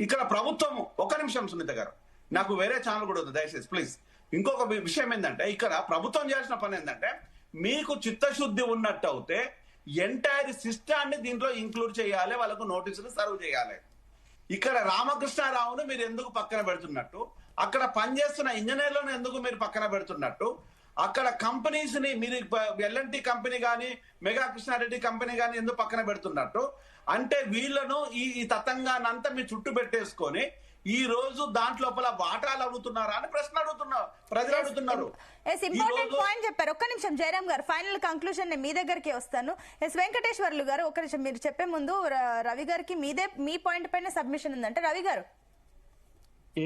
ఇక్కడ ప్రభుత్వం, ఒక నిమిషం సునీత గారు, నాకు వేరే ఛానల్ కూడా ఉంది దయచేసి ప్లీజ్. ఇంకొక విషయం ఏంటంటే, ఇక్కడ ప్రభుత్వం చేసిన పని ఏంటంటే, మీకు చిత్తశుద్ధి ఉన్నట్టు అయితే ఎంటైర్ సిస్టాన్ని దీంట్లో ఇంక్లూడ్ చేయాలి, వాళ్ళకు నోటీసులు సర్వ్ చేయాలి. ఇక్కడ రామకృష్ణారావును మీరు ఎందుకు పక్కన పెడుతున్నట్టు, అక్కడ పనిచేస్తున్న ఇంజనీర్లను ఎందుకు మీరు పక్కన పెడుతున్నట్టు, అక్కడ కంపెనీస్ ని మీరు ఎల్ఎన్టీ కంపెనీ కానీ మెగా కృష్ణారెడ్డి కంపెనీ కానీ ఎందుకు పక్కన పెడుతున్నట్టు, అంటే వీళ్ళను ఈ తతంగానంతా మీ చుట్టూ పెట్టేసుకొని ఈ రోజు దాంట్లోపల వాటాలు అడుగుతున్నారా అని ప్రశ్న అడుగుతున్నారు, ప్రజలు అడుగుతున్నారు. ఇంపార్టెంట్ పాయింట్ చెప్పారు. ఒక్క నిమిషం జయరామ్ గారు, ఫైనల్ కంక్లూజన్ నేను మీ దగ్గరికి వస్తాను. వెంకటేశ్వర్లు గారు ఒక్క నిమిషం, మీరు చెప్పే ముందు రవి గారికి మీ పాయింట్ పైన సబ్మిషన్ ఉందంటే రవి గారు.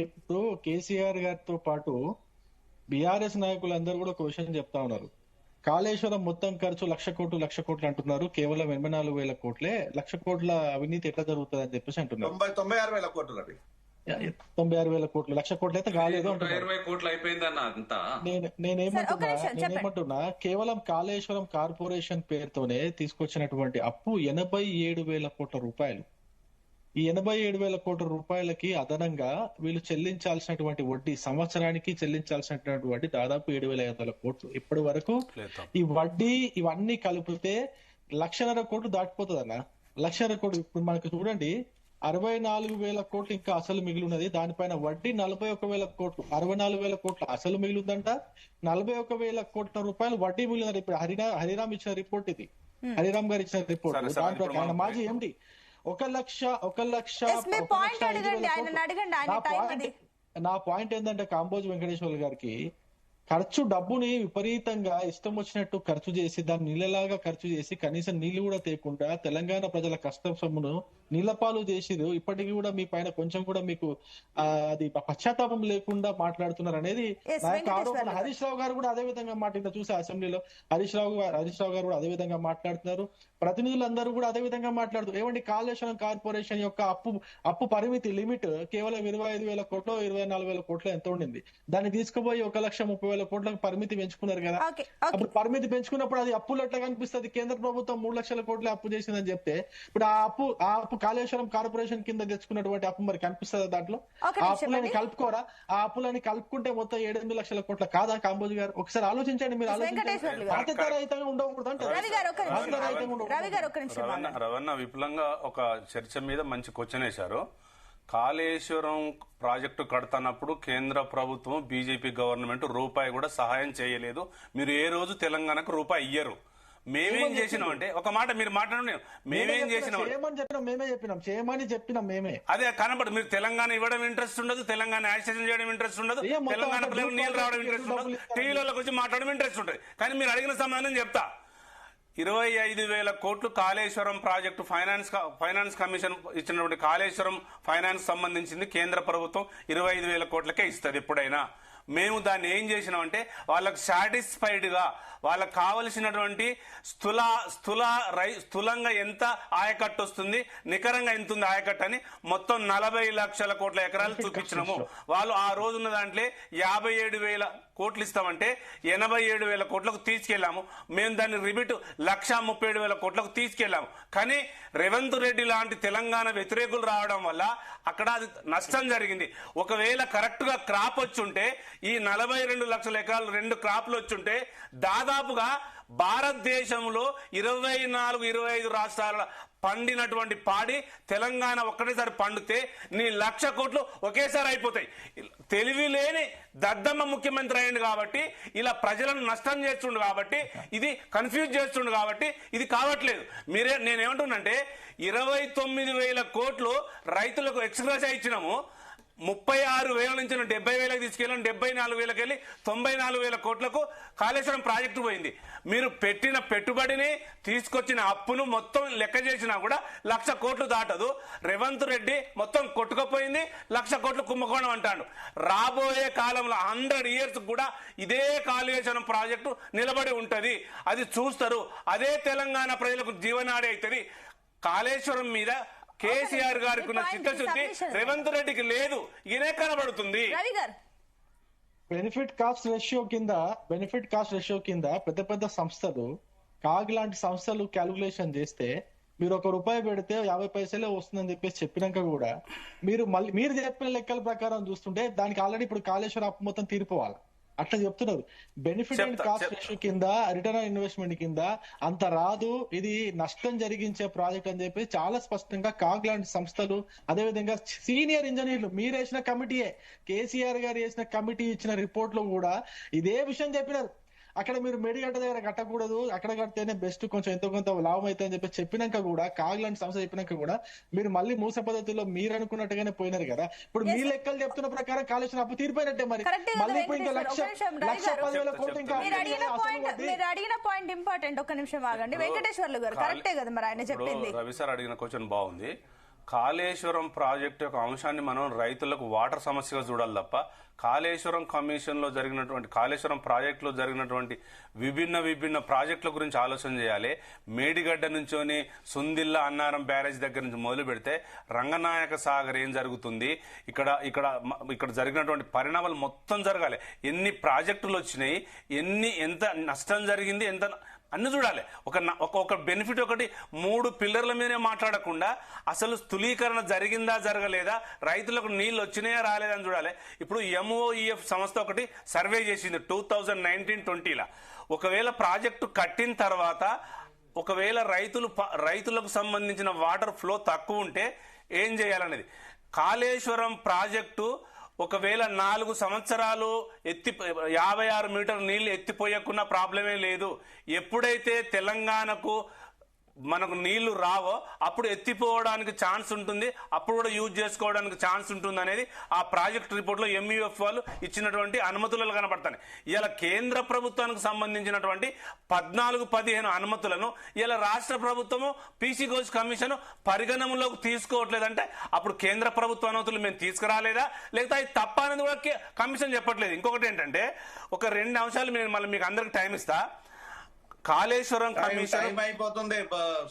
ఇప్పుడు కేసీఆర్ గారితో పాటు బీఆర్ఎస్ నాయకులందరూ కూడా ఒక విషయం చెప్తా ఉన్నారు. కాళేశ్వరం మొత్తం ఖర్చు 1,00,00,000 కోట్లు అంటున్నారు, కేవలం 84,000 కోట్లే, 1,00,00,000 కోట్ల అవినీతి ఎట్లా జరుగుతుంది అని చెప్పేసి అంటున్నారు. 96,000 కోట్లు రవి, 96,000 కోట్లు, 1,00,000 కోట్లు అయితే కాలేదు అంటున్నారు. 20 కోట్లు అయిపోయిందన్న అంతా. నేనేమంటున్నా కేవలం కాళేశ్వరం కార్పొరేషన్ పేరుతోనే తీసుకొచ్చినటువంటి అప్పు 87,000 కోట్ల రూపాయలు. ఈ 87,000 కోట్ల రూపాయలకి అదనంగా వీళ్ళు చెల్లించాల్సినటువంటి వడ్డీ, సంవత్సరానికి చెల్లించాల్సినటువంటి దాదాపు 7,500 కోట్లు. ఇప్పటి వరకు ఈ వడ్డీ ఇవన్నీ కలిపితే 1,00,000 కోట్లు దాటిపోతుంది అన్న. 1,00,000 కోట్లు ఇప్పుడు మనకు చూడండి, 64,000 కోట్లు ఇంకా అసలు మిగిలి ఉన్నది, దానిపైన వడ్డీ 41,000 కోట్లు, 64,000 కోట్ల అసలు మిగిలిందంట, 41,000 కోట్ల రూపాయలు వడ్డీ మిగిలిందంట. ఇప్పుడు హరిరామ్ ఇచ్చిన రిపోర్ట్ ఇది, హరిరామ్ గారు ఇచ్చిన రిపోర్ట్. దాని ప్రకారం మాజీ ఎండి 1,00,000 నా పాయింట్ ఏంటంటే కాంబోజ్ వెంకటేశ్వర్లు గారికి డబ్బుని విపరీతంగా ఇష్టం వచ్చినట్టు ఖర్చు చేసి దాన్ని నీళ్ళలాగా ఖర్చు చేసి కనీసం నీళ్లు కూడా తేకుండా తెలంగాణ ప్రజల కష్టం సొమ్మును నీళ్లపాలు చేసిరు. ఇప్పటికీ కూడా మీ పైన కొంచెం కూడా మీకు అది పశ్చాత్తాపం లేకుండా మాట్లాడుతున్నారు అనేది నా యొక్క ఆరోపణ. హరీష్ రావు గారు కూడా అదే విధంగా మాట్లాడిన చూసే అసెంబ్లీలో హరీష్ రావు గారు కూడా అదే విధంగా మాట్లాడుతున్నారు. ప్రతినిధులందరూ కూడా అదే విధంగా మాట్లాడుతున్నారు. ఏమండి, కాళేశ్వరం కార్పొరేషన్ యొక్క అప్పు పరిమితి లిమిట్ కేవలం 25,000 కోట్లు 24,000 కోట్లు ఎంత ఉండింది, దాన్ని తీసుకుపోయి 1,30,000 కోట్లకు పరిమితి పెంచుకున్నారు కదా. అప్పుడు పరిమితి పెంచుకున్నప్పుడు అది అప్పులు ఎట్లా కనిపిస్తుంది? కేంద్ర ప్రభుత్వం 3 లక్షల కోట్ల అప్పు చేసిందని చెప్తే ఇప్పుడు ఆ అప్పు కాళేశ్వరం కార్పొరేషన్ కింద తెచ్చుకున్నటువంటి అప్పు మరి కనిపిస్తుందా దాంట్లో? ఆ అప్పులని కలుపుకోరా? ఆ అప్పులని కలుపుకుంటే మొత్తం 7-8 లక్షల కోట్ల కాదా? కాంబోజ్ గారు ఒకసారి ఆలోచించండి. మీరు బాధ్యతారహితంగా ఉండకూడదు అంటే రవణ విపులంగా ఒక చర్చ మీద మంచి క్వశ్చన్ వేశారు. కాళేశ్వరం ప్రాజెక్టు కడతానప్పుడు కేంద్ర ప్రభుత్వం బీజేపీ గవర్నమెంట్ రూపాయి కూడా సహాయం చేయలేదు. మీరు ఏ రోజు తెలంగాణకు రూపాయి ఇయ్యరు. మేమేం చేసినాం అంటే, ఒక మాట మీరు మాట్లాడండి, మేమేం చేసినాం చేయమని చెప్పినాం మేమే. అదే కనబడు, మీరు తెలంగాణ ఇవ్వడం ఇంట్రెస్ట్ ఉండదు, తెలంగాణ యాక్సెషన్ చేయడం ఇంట్రెస్ట్ ఉండదు, తెలంగాణ పిల్లలు నీళ్ళు రావడం ఇంట్రెస్ట్ ఉండదు, టీవీలలో వచ్చి మాట్లాడడం ఇంట్రెస్ట్ ఉంటుంది. కానీ మీరు అడిగిన సమాధానం చెప్తా. 25,000 కోట్లు కాళేశ్వరం ప్రాజెక్టు ఫైనాన్స్ కమిషన్ ఇచ్చినటువంటి కాళేశ్వరం ఫైనాన్స్ సంబంధించింది కేంద్ర ప్రభుత్వం 25,000 కోట్లకే ఇస్తుంది ఎప్పుడైనా. మేము దాన్ని ఏం చేసినామంటే వాళ్ళకు సాటిస్ఫైడ్ గా వాళ్ళకు కావలసినటువంటి స్థూలంగా ఎంత ఆయకట్టు వస్తుంది, నికరంగా ఎంత ఉంది ఆయకట్టు అని మొత్తం 40 లక్షల కోట్ల ఎకరాలు చూపించినాము. వాళ్ళు ఆ రోజున్న దాంట్లో 57,000 కోట్లు ఇస్తామంటే 87,000 కోట్లకు తీసుకెళ్లాము. మేము దాన్ని రిబిట్ 1,37,000 కోట్లకు తీసుకెళ్లాము. కానీ రేవంత్ రెడ్డి లాంటి తెలంగాణ వ్యతిరేకులు రావడం వల్ల అక్కడ అది నష్టం జరిగింది. ఒకవేళ కరెక్ట్ గా క్రాప్ వచ్చుంటే, ఈ 42 లక్షల ఎకరాలు 2 క్రాప్లు వచ్చుంటే దాదాపుగా భారతదేశంలో 24-25 రాష్ట్రాల పండినటువంటి పాడి తెలంగాణ ఒక్కటేసారి పండితే నీ 1,00,000 కోట్లు ఒకేసారి అయిపోతాయి. తెలివి లేని దద్దమ్మ ముఖ్యమంత్రి అయింది కాబట్టి, ఇలా ప్రజలను నష్టం చేస్తుండు కాబట్టి, ఇది కన్ఫ్యూజ్ చేస్తుండు కాబట్టి ఇది కావట్లేదు. నేనేమంటున్నంటే 29,000 కోట్లు రైతులకు ఎక్స్గ్రేషియా ఇచ్చినాము. 36,000 నుంచి 70,000 తీసుకెళ్ళాం. 74,000 వెళ్ళి 94,000 కోట్లకు కాళేశ్వరం ప్రాజెక్టు పోయింది. మీరు పెట్టిన పెట్టుబడిని తీసుకొచ్చిన అప్పును మొత్తం లెక్క చేసినా కూడా 1,00,000 కోట్లు దాటదు. రేవంత్ రెడ్డి మొత్తం కొట్టుకుపోయింది, 1,00,000 కోట్లు కుంభకోణం అంటాడు. రాబోయే కాలంలో 100 years కూడా ఇదే కాళేశ్వరం ప్రాజెక్టు నిలబడి ఉంటది. అది చూస్తారు. అదే తెలంగాణ ప్రజలకు జీవనాడి అవుతుంది. కాళేశ్వరం మీద కేసీఆర్ గారికి ఉన్న చిత్తశుద్ధి రేవంత్ రెడ్డికి లేదు. ఇదే కనబడుతుంది. బెనిఫిట్ కాస్ట్ రేషియో కింద పెద్ద పెద్ద సంస్థలు, కాగ్ లాంటి సంస్థలు క్యాలిక్యులేషన్ చేస్తే మీరు ₹1 పెడితే 50 పైసలే వస్తుందని చెప్పేసి చెప్పినాక కూడా మీరు చెప్పిన లెక్కల ప్రకారం చూస్తుంటే దానికి ఆల్రెడీ ఇప్పుడు కాళేశ్వరం అప్పు మొత్తం తీరిపోవాలి. అట్లా చెప్తున్నారు. బెనిఫిట్ అండ్ కాస్ట్ రేషియో కింద, రిటర్న్ ఆన్ ఇన్వెస్ట్మెంట్ కింద అంత రాదు, ఇది నష్టం జరిగించే ప్రాజెక్ట్ అని చెప్పి చాలా స్పష్టంగా కాగ్ లాంటి సంస్థలు, అదేవిధంగా సీనియర్ ఇంజనీర్లు, మీరు వేసిన కమిటీయే, కేసీఆర్ గారు వేసిన కమిటీ ఇచ్చిన రిపోర్ట్ లో కూడా ఇదే విషయం చెప్పినారు. అక్కడ మీరు మేడిగడ్డ దగ్గర కట్టకూడదు, అక్కడ కడితేనే బెస్ట్, కొంచెం ఎంతో కొంత లాభం అవుతుంది అని చెప్పి చెప్పినాక కూడా, కాగ్ లాంటి సంస్థ చెప్పినాక కూడా మీరు మళ్ళీ మూస పద్ధతిలో మీరు అనుకున్నట్టుగానే పోయినారు కదా. ఇప్పుడు మీ లెక్కలు చెప్తున్న ప్రకారం కాళేశ్వరం అప్పు తీరిపోయినట్టే. మరి మళ్ళీ ఇప్పుడు ఇంకా 1,10,000 కోట్లు ఇంకా మీరు అడిగిన పాయింట్ ఇంపార్టెంట్. ఒక్క నిమిషం ఆగండి. వెంకటేశ్వర్లు గారు కరెక్టే కదా మరి ఆయన చెప్పింది. రవి సార్ అడిగిన క్వశ్చన్ బాగుంది. కాళేశ్వరం ప్రాజెక్టు యొక్క అంశాన్ని మనం రైతులకు వాటర్ సమస్యగా చూడాలి తప్ప కాళేశ్వరం కమిషన్ లో జరిగినటువంటి, కాళేశ్వరం ప్రాజెక్టులో జరిగినటువంటి విభిన్న ప్రాజెక్టుల గురించి ఆలోచన చేయాలి. మేడిగడ్డ నుంచోని సుందిల్లా అన్నారం బ్యారేజ్ దగ్గర నుంచి మొదలు పెడితే రంగనాయక సాగర్ ఏం జరుగుతుంది, ఇక్కడ జరిగినటువంటి పరిణామాలు మొత్తం జరగాలి. ఎన్ని ప్రాజెక్టులు వచ్చినాయి, ఎంత నష్టం జరిగింది, ఎంత అన్ని చూడాలి. ఒక బెనిఫిట్ ఒకటి 3 పిల్లర్ల మీదే మాట్లాడకుండా అసలు స్థూలీకరణ జరిగిందా జరగలేదా, రైతులకు నీళ్లు వచ్చినాయా రాలేదని చూడాలి. ఇప్పుడు MOEF సంస్థ ఒకటి సర్వే చేసింది 2019-20లో. ఒకవేళ ప్రాజెక్టు కట్టిన తర్వాత ఒకవేళ రైతులకు సంబంధించిన వాటర్ ఫ్లో తక్కువ ఉంటే ఏం చేయాలనేది. కాళేశ్వరం ప్రాజెక్టు ఒకవేళ 4 సంవత్సరాలు 56 మీటర్ల నీళ్లు ఎత్తిపోయకున్న ప్రాబ్లమే లేదు. ఎప్పుడైతే తెలంగాణకు మనకు నీళ్లు రావో అప్పుడు ఎత్తిపోవడానికి ఛాన్స్ ఉంటుంది, అప్పుడు కూడా యూజ్ చేసుకోవడానికి ఛాన్స్ ఉంటుంది అనేది ఆ ప్రాజెక్ట్ రిపోర్ట్ లో MUF వాళ్ళు ఇచ్చినటువంటి అనుమతులు కనబడతాయి. ఇలా కేంద్ర ప్రభుత్వానికి సంబంధించినటువంటి 14-15 అనుమతులను ఇలా రాష్ట్ర ప్రభుత్వము పీసీ గోల్స్ కమిషన్ పరిగణనలోకి తీసుకోవట్లేదంటే అప్పుడు కేంద్ర ప్రభుత్వ అనుమతులు మేము తీసుకురాలేదా, లేకపోతే అది తప్ప అనేది కూడా కమిషన్ చెప్పట్లేదు. ఇంకొకటి ఏంటంటే, ఒక 2 అంశాలు నేను మళ్ళీ మీకు అందరికి టైం ఇస్తా. కాళేశ్వరం కమిషన్ అయిపోతుంది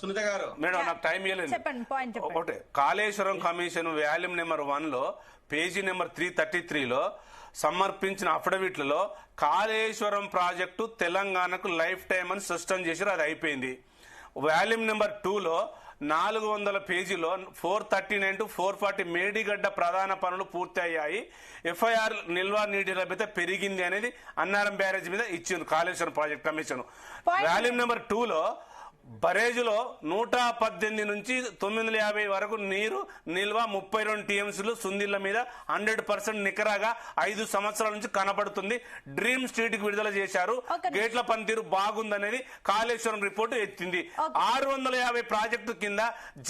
సునీత గారు, మేడం నాకు టైం ఇవ్వలేదు. ఒకటే, Kaleshwaram commission volume number 1 page number 333 సమర్పించిన అఫిడవిట్లలో కాళేశ్వరం ప్రాజెక్టు తెలంగాణకు లైఫ్ టైం అని స్పష్టం చేశారు, అది అయిపోయింది. వాల్యూమ్ నెంబర్ 2 400 పేజీలో 439 to 440 మేడిగడ్డ ప్రధాన పనులు పూర్తి అయ్యాయి, FIR నిల్వ నీటి లభ్యత పెరిగింది అనేది అన్నారం బ్యారేజ్ మీద ఇచ్చింది Kaleshwaram project commission. Volume number 2 బరేజ్లో 118 నుంచి 950 వరకు నీరు నిల్వ 32 TMCలు సుందిళ్ల మీద 100% నికరాగా 5 సంవత్సరాల నుంచి కనబడుతుంది. డ్రీమ్ స్ట్రీట్ కి విడుదల చేశారు, గేట్ల పనితీరు బాగుందనేది కాళేశ్వరం రిపోర్టు ఎత్తింది. 650 ప్రాజెక్టు కింద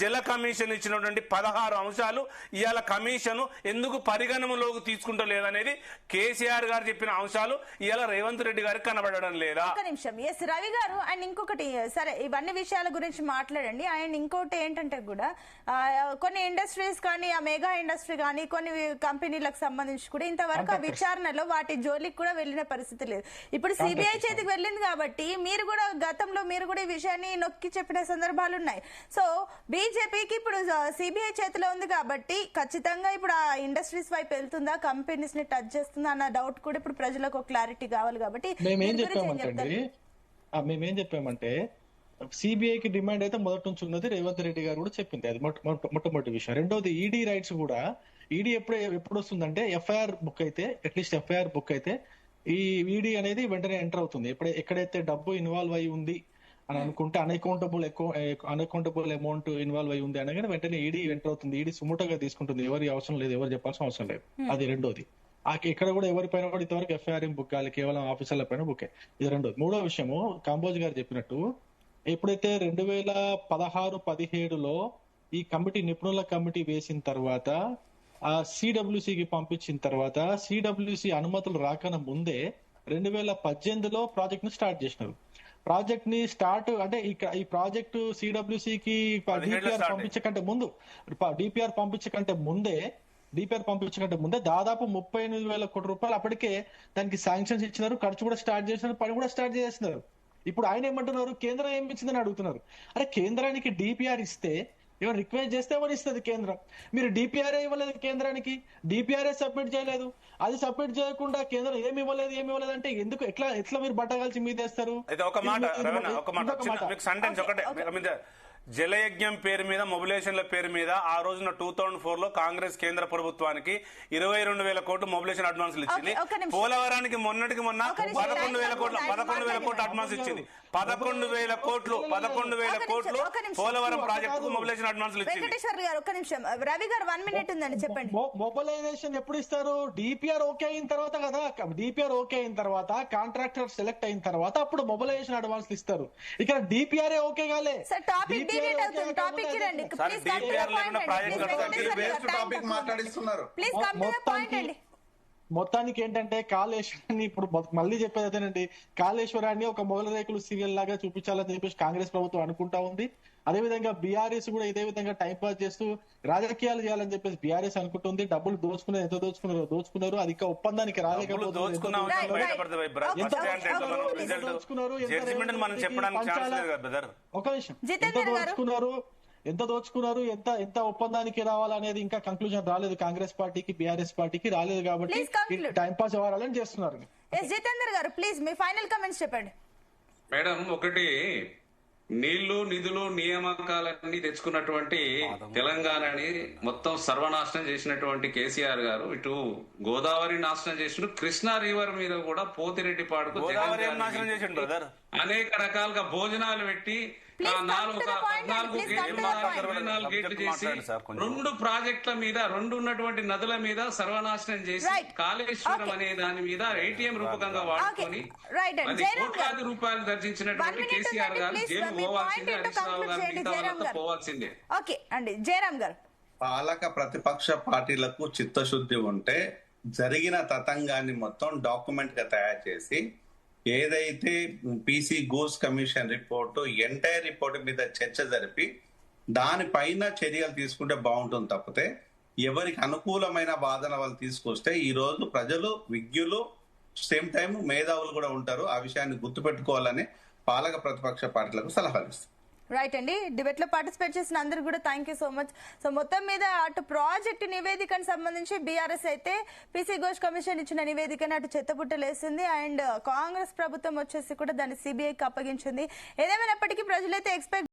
జల కమిషన్ ఇచ్చినటువంటి 16 అంశాలు ఇవాళ కమిషన్ ఎందుకు పరిగణనలోకి తీసుకుంటలేదనేది కేసీఆర్ గారు చెప్పిన అంశాలు ఇవాళ రేవంత్ రెడ్డి గారికి కనబడడం లేదా. రవి గారు అండ్ ఇంకొకటి, సరే ఇవన్నీ విషయాల గురించి మాట్లాడండి. అండ్ ఇంకోటి ఏంటంటే కూడా కొన్ని ఇండస్ట్రీస్ కానీ, ఆ మెగా ఇండస్ట్రీ కానీ, కొన్ని కంపెనీలకు సంబంధించి కూడా ఇంతవరకు ఆ విచారణలో వాటి జోలికి కూడా వెళ్ళిన పరిస్థితి లేదు. ఇప్పుడు సిబిఐ చేతికి వెళ్ళింది కాబట్టి మీరు కూడా గతంలో ఈ విషయాన్ని నొక్కి చెప్పిన సందర్భాలు ఉన్నాయి. సో బీజేపీకి ఇప్పుడు సిబిఐ చేతిలో ఉంది కాబట్టి ఖచ్చితంగా ఇప్పుడు ఆ ఇండస్ట్రీస్ వైపు వెళ్తుందా, కంపెనీస్ ని టచ్ చేస్తుందా అన్న డౌట్ కూడా ఇప్పుడు ప్రజలకు క్లారిటీ కావాలి. కాబట్టి మేమేం చెప్పామంటే సిబిఐకి డిమాండ్ అయితే మొదటి నుంచి ఉన్నది, రేవంత్ రెడ్డి గారు కూడా చెప్పింది, అది మొట్టమొదటి విషయం. రెండోది ఈడీ రైట్స్ కూడా, ఈడీ ఎప్పుడు వస్తుందంటే FIR బుక్ అయితే, అట్లీస్ట్ FIR బుక్ అయితే ఈ ఈడీ అనేది వెంటనే ఎంటర్ అవుతుంది. ఎక్కడైతే డబ్బు ఇన్వాల్వ్ అయి ఉంది అని అనుకుంటే, అన్అకౌంటబుల్ అమౌంట్ ఇన్వాల్వ్ అయి ఉంది అనగానే వెంటనే ఈడీ ఎంటర్ అవుతుంది. ఈడీ సుముటగా తీసుకుంటుంది, ఎవరి అవసరం లేదు, ఎవరు చెప్పాల్సిన అవసరం లేదు. అది రెండోది. ఇక్కడ కూడా ఎవరిపైన కూడా ఇంతవరకు FIR బుక్ కావాలి, కేవలం ఆఫీసర్ల పైన బుక్. ఇది రెండోది. మూడో విషయము, కాంబోజ్ గారు చెప్పినట్టు ఎప్పుడైతే 2016-17లో ఈ కమిటీ, నిపుణుల కమిటీ వేసిన తర్వాత సిడబ్ల్యూసికి పంపించిన తర్వాత, సిడబ్ల్యూసి అనుమతులు రాకన ముందే 2018లో ప్రాజెక్ట్ ని స్టార్ట్ చేసినారు. ప్రాజెక్ట్ ని స్టార్ట్ అంటే ఈ ప్రాజెక్టు సిడబ్ల్యూసికి డిపిఆర్ పంపించకంటే ముందే దాదాపు 38,000 కోట్ల రూపాయలు అప్పటికే దానికి శాంక్షన్స్ ఇచ్చినారు, ఖర్చు కూడా స్టార్ట్ చేసినారు, పని కూడా స్టార్ట్ చేస్తున్నారు. ఇప్పుడు ఆయన ఏమంటున్నారు, కేంద్రం ఏమి ఇచ్చిందని అడుగుతున్నారు. అరే కేంద్రానికి డిపిఆర్ ఇస్తే, ఏమైనా రిక్వెస్ట్ చేస్తే ఎవరు ఇస్తుంది కేంద్రం? మీరు డిపిఆర్ఏ ఇవ్వలేదు కేంద్రానికి, డిపిఆర్ఏ సబ్మిట్ చేయలేదు. అది సబ్మిట్ చేయకుండా కేంద్రం ఏమి ఇవ్వలేదు అంటే ఎందుకు, ఎట్లా మీరు బట్టగాల్చి మీదేస్తారు? జలయజ్ఞం పేరు మీద మొబిలైజేషన్ల పేరు మీద ఆ రోజున 2004 లో కాంగ్రెస్ కేంద్ర ప్రభుత్వానికి 22,000 కోట్లు మొబిలైజేషన్ అడ్వాన్సులు ఇచ్చింది. ఒక్క నిమిషం. పోలవరానికి మొన్నటికి మొన్న ఒక్క నిమిషం. 11,000 కోట్లు అడ్వాన్స్ ఇచ్చింది. 11,000 కోట్లు పోలవరం ప్రాజెక్టుకు మొబిలైజేషన్ అడ్వాన్సులు ఇచ్చింది. వెంకటేశ్వర గారు ఒక్క నిమిషం, రవి గారు 1 మినిట్ ఉందండి, చెప్పండి. మొబిలైజేషన్ ఎప్పుడు ఇస్తారు? డిపిఆర్ ఓకే అయిన తర్వాత కదా. డిపిఆర్ ఓకే అయిన తర్వాత, కాంట్రాక్టర్ సెలెక్ట్ అయిన తర్వాత అప్పుడు మొబిలైజేషన్ అడ్వాన్స్ ఇస్తారు. ఇక్కడ డిపిఆర్ ఓకే కాలే. సార్ టాపిక్ డిబేట్ అవుతుంది, టాపిక్ కి రండి. Sir, please come to the DPR point లేకుండా ప్రాజెక్ట్ అండి. టాపిక్ మాట్లాడిస్తున్నారు. Please come to the point అండి. మొత్తానికి ఏంటంటే కాళేశ్వరాన్ని ఇప్పుడు మళ్ళీ చెప్పేది అదేనండి, కాళేశ్వరాన్ని ఒక మొగల రేకులు సీరియల్ లాగా చూపించాలని చెప్పేసి కాంగ్రెస్ ప్రభుత్వం అనుకుంటా ఉంది. అదేవిధంగా బీఆర్ఎస్ కూడా ఇదే విధంగా టైం పాస్ చేస్తూ రాజకీయాలు చేయాలని చెప్పేసి బీఆర్ఎస్ అనుకుంటుంది. డబ్బులు దోచుకున్నారు, ఎంత దోచుకున్నారు, అది ఇంకా ఒప్పందానికి రాలేకపోతున్నారు. ఒక విషయం, ఎంత దోచుకున్నారు, ఎంత ఒప్పందానికి రావాలనేది ఇంకా కంక్లూజన్ రాలేదు. కాంగ్రెస్ పార్టీకి, బీఆర్ఎస్ పార్టీకి రాలేదు కాబట్టి టైం పాస్ అవ్వాలని చేస్తున్నారు. జితేందర్ గారు ప్లీజ్ మీ ఫైనల్ కమెంట్స్ చెప్పండి. మేడం, ఒకటి నీళ్లు, నిధులు, నియామకాలన్నీ తెచ్చుకున్నటువంటి తెలంగాణని మొత్తం సర్వనాశనం చేసినటువంటి కేసీఆర్ గారు ఇటు గోదావరి నాశనం చేసిన, కృష్ణా రివర్ మీద కూడా పోతిరెడ్డి పాడుకు అనేక రకాలుగా భోజనాలు పెట్టి 14 గేట్లు చేసి 2 ప్రాజెక్టుల మీద, 2 ఉన్నటువంటి నదుల మీద సర్వనాశనం చేసి కాళేశ్వరం అనే దాని మీద ATM రూపకంగా వాడుకొని 10 కోట్లాది రూపాయలు దర్శించినటువంటి కేసీఆర్ గారు జైలు పోవాల్సిందే, హరీష్ రావు గారు మిగతా వాళ్ళంతా పోవాల్సిందే. ఓకే అండి, జయరామ్ గారు. పాలక ప్రతిపక్ష పార్టీలకు చిత్తశుద్ధి ఉంటే జరిగిన తతంగాన్ని మొత్తం డాక్యుమెంట్ గా తయారు చేసి ఏదైతే PC goes commission report, entire report మీద చర్చ జరిపి దానిపైన చర్యలు తీసుకుంటే బాగుంటుంది తప్పితే ఎవరికి అనుకూలమైన వాదన వాళ్ళు తీసుకొస్తే ఈ రోజు ప్రజలు విజ్ఞులు, సేమ్ టైం మేధావులు కూడా ఉంటారు. ఆ విషయాన్ని గుర్తుపెట్టుకోవాలని పాలక ప్రతిపక్ష పార్టీలకు సలహాలు ఇస్తారు. రైట్ అండి, డిబేట్ లో పార్టిసిపేట్ చేసిన అందరికి కూడా thank you so much. So మొత్తం మీద అటు ప్రాజెక్ట్ నివేదికను సంబంధించి బీఆర్ఎస్ అయితే పీసీ ఘోష్ కమిషన్ ఇచ్చిన నివేదికను అటు చెత్తబుట్టలేసింది, అండ్ కాంగ్రెస్ ప్రభుత్వం వచ్చేసి కూడా దాన్ని సిబిఐకి అప్పగించింది. ఏదేమైనప్పటికీ ప్రజలైతే ఎక్స్పెక్ట్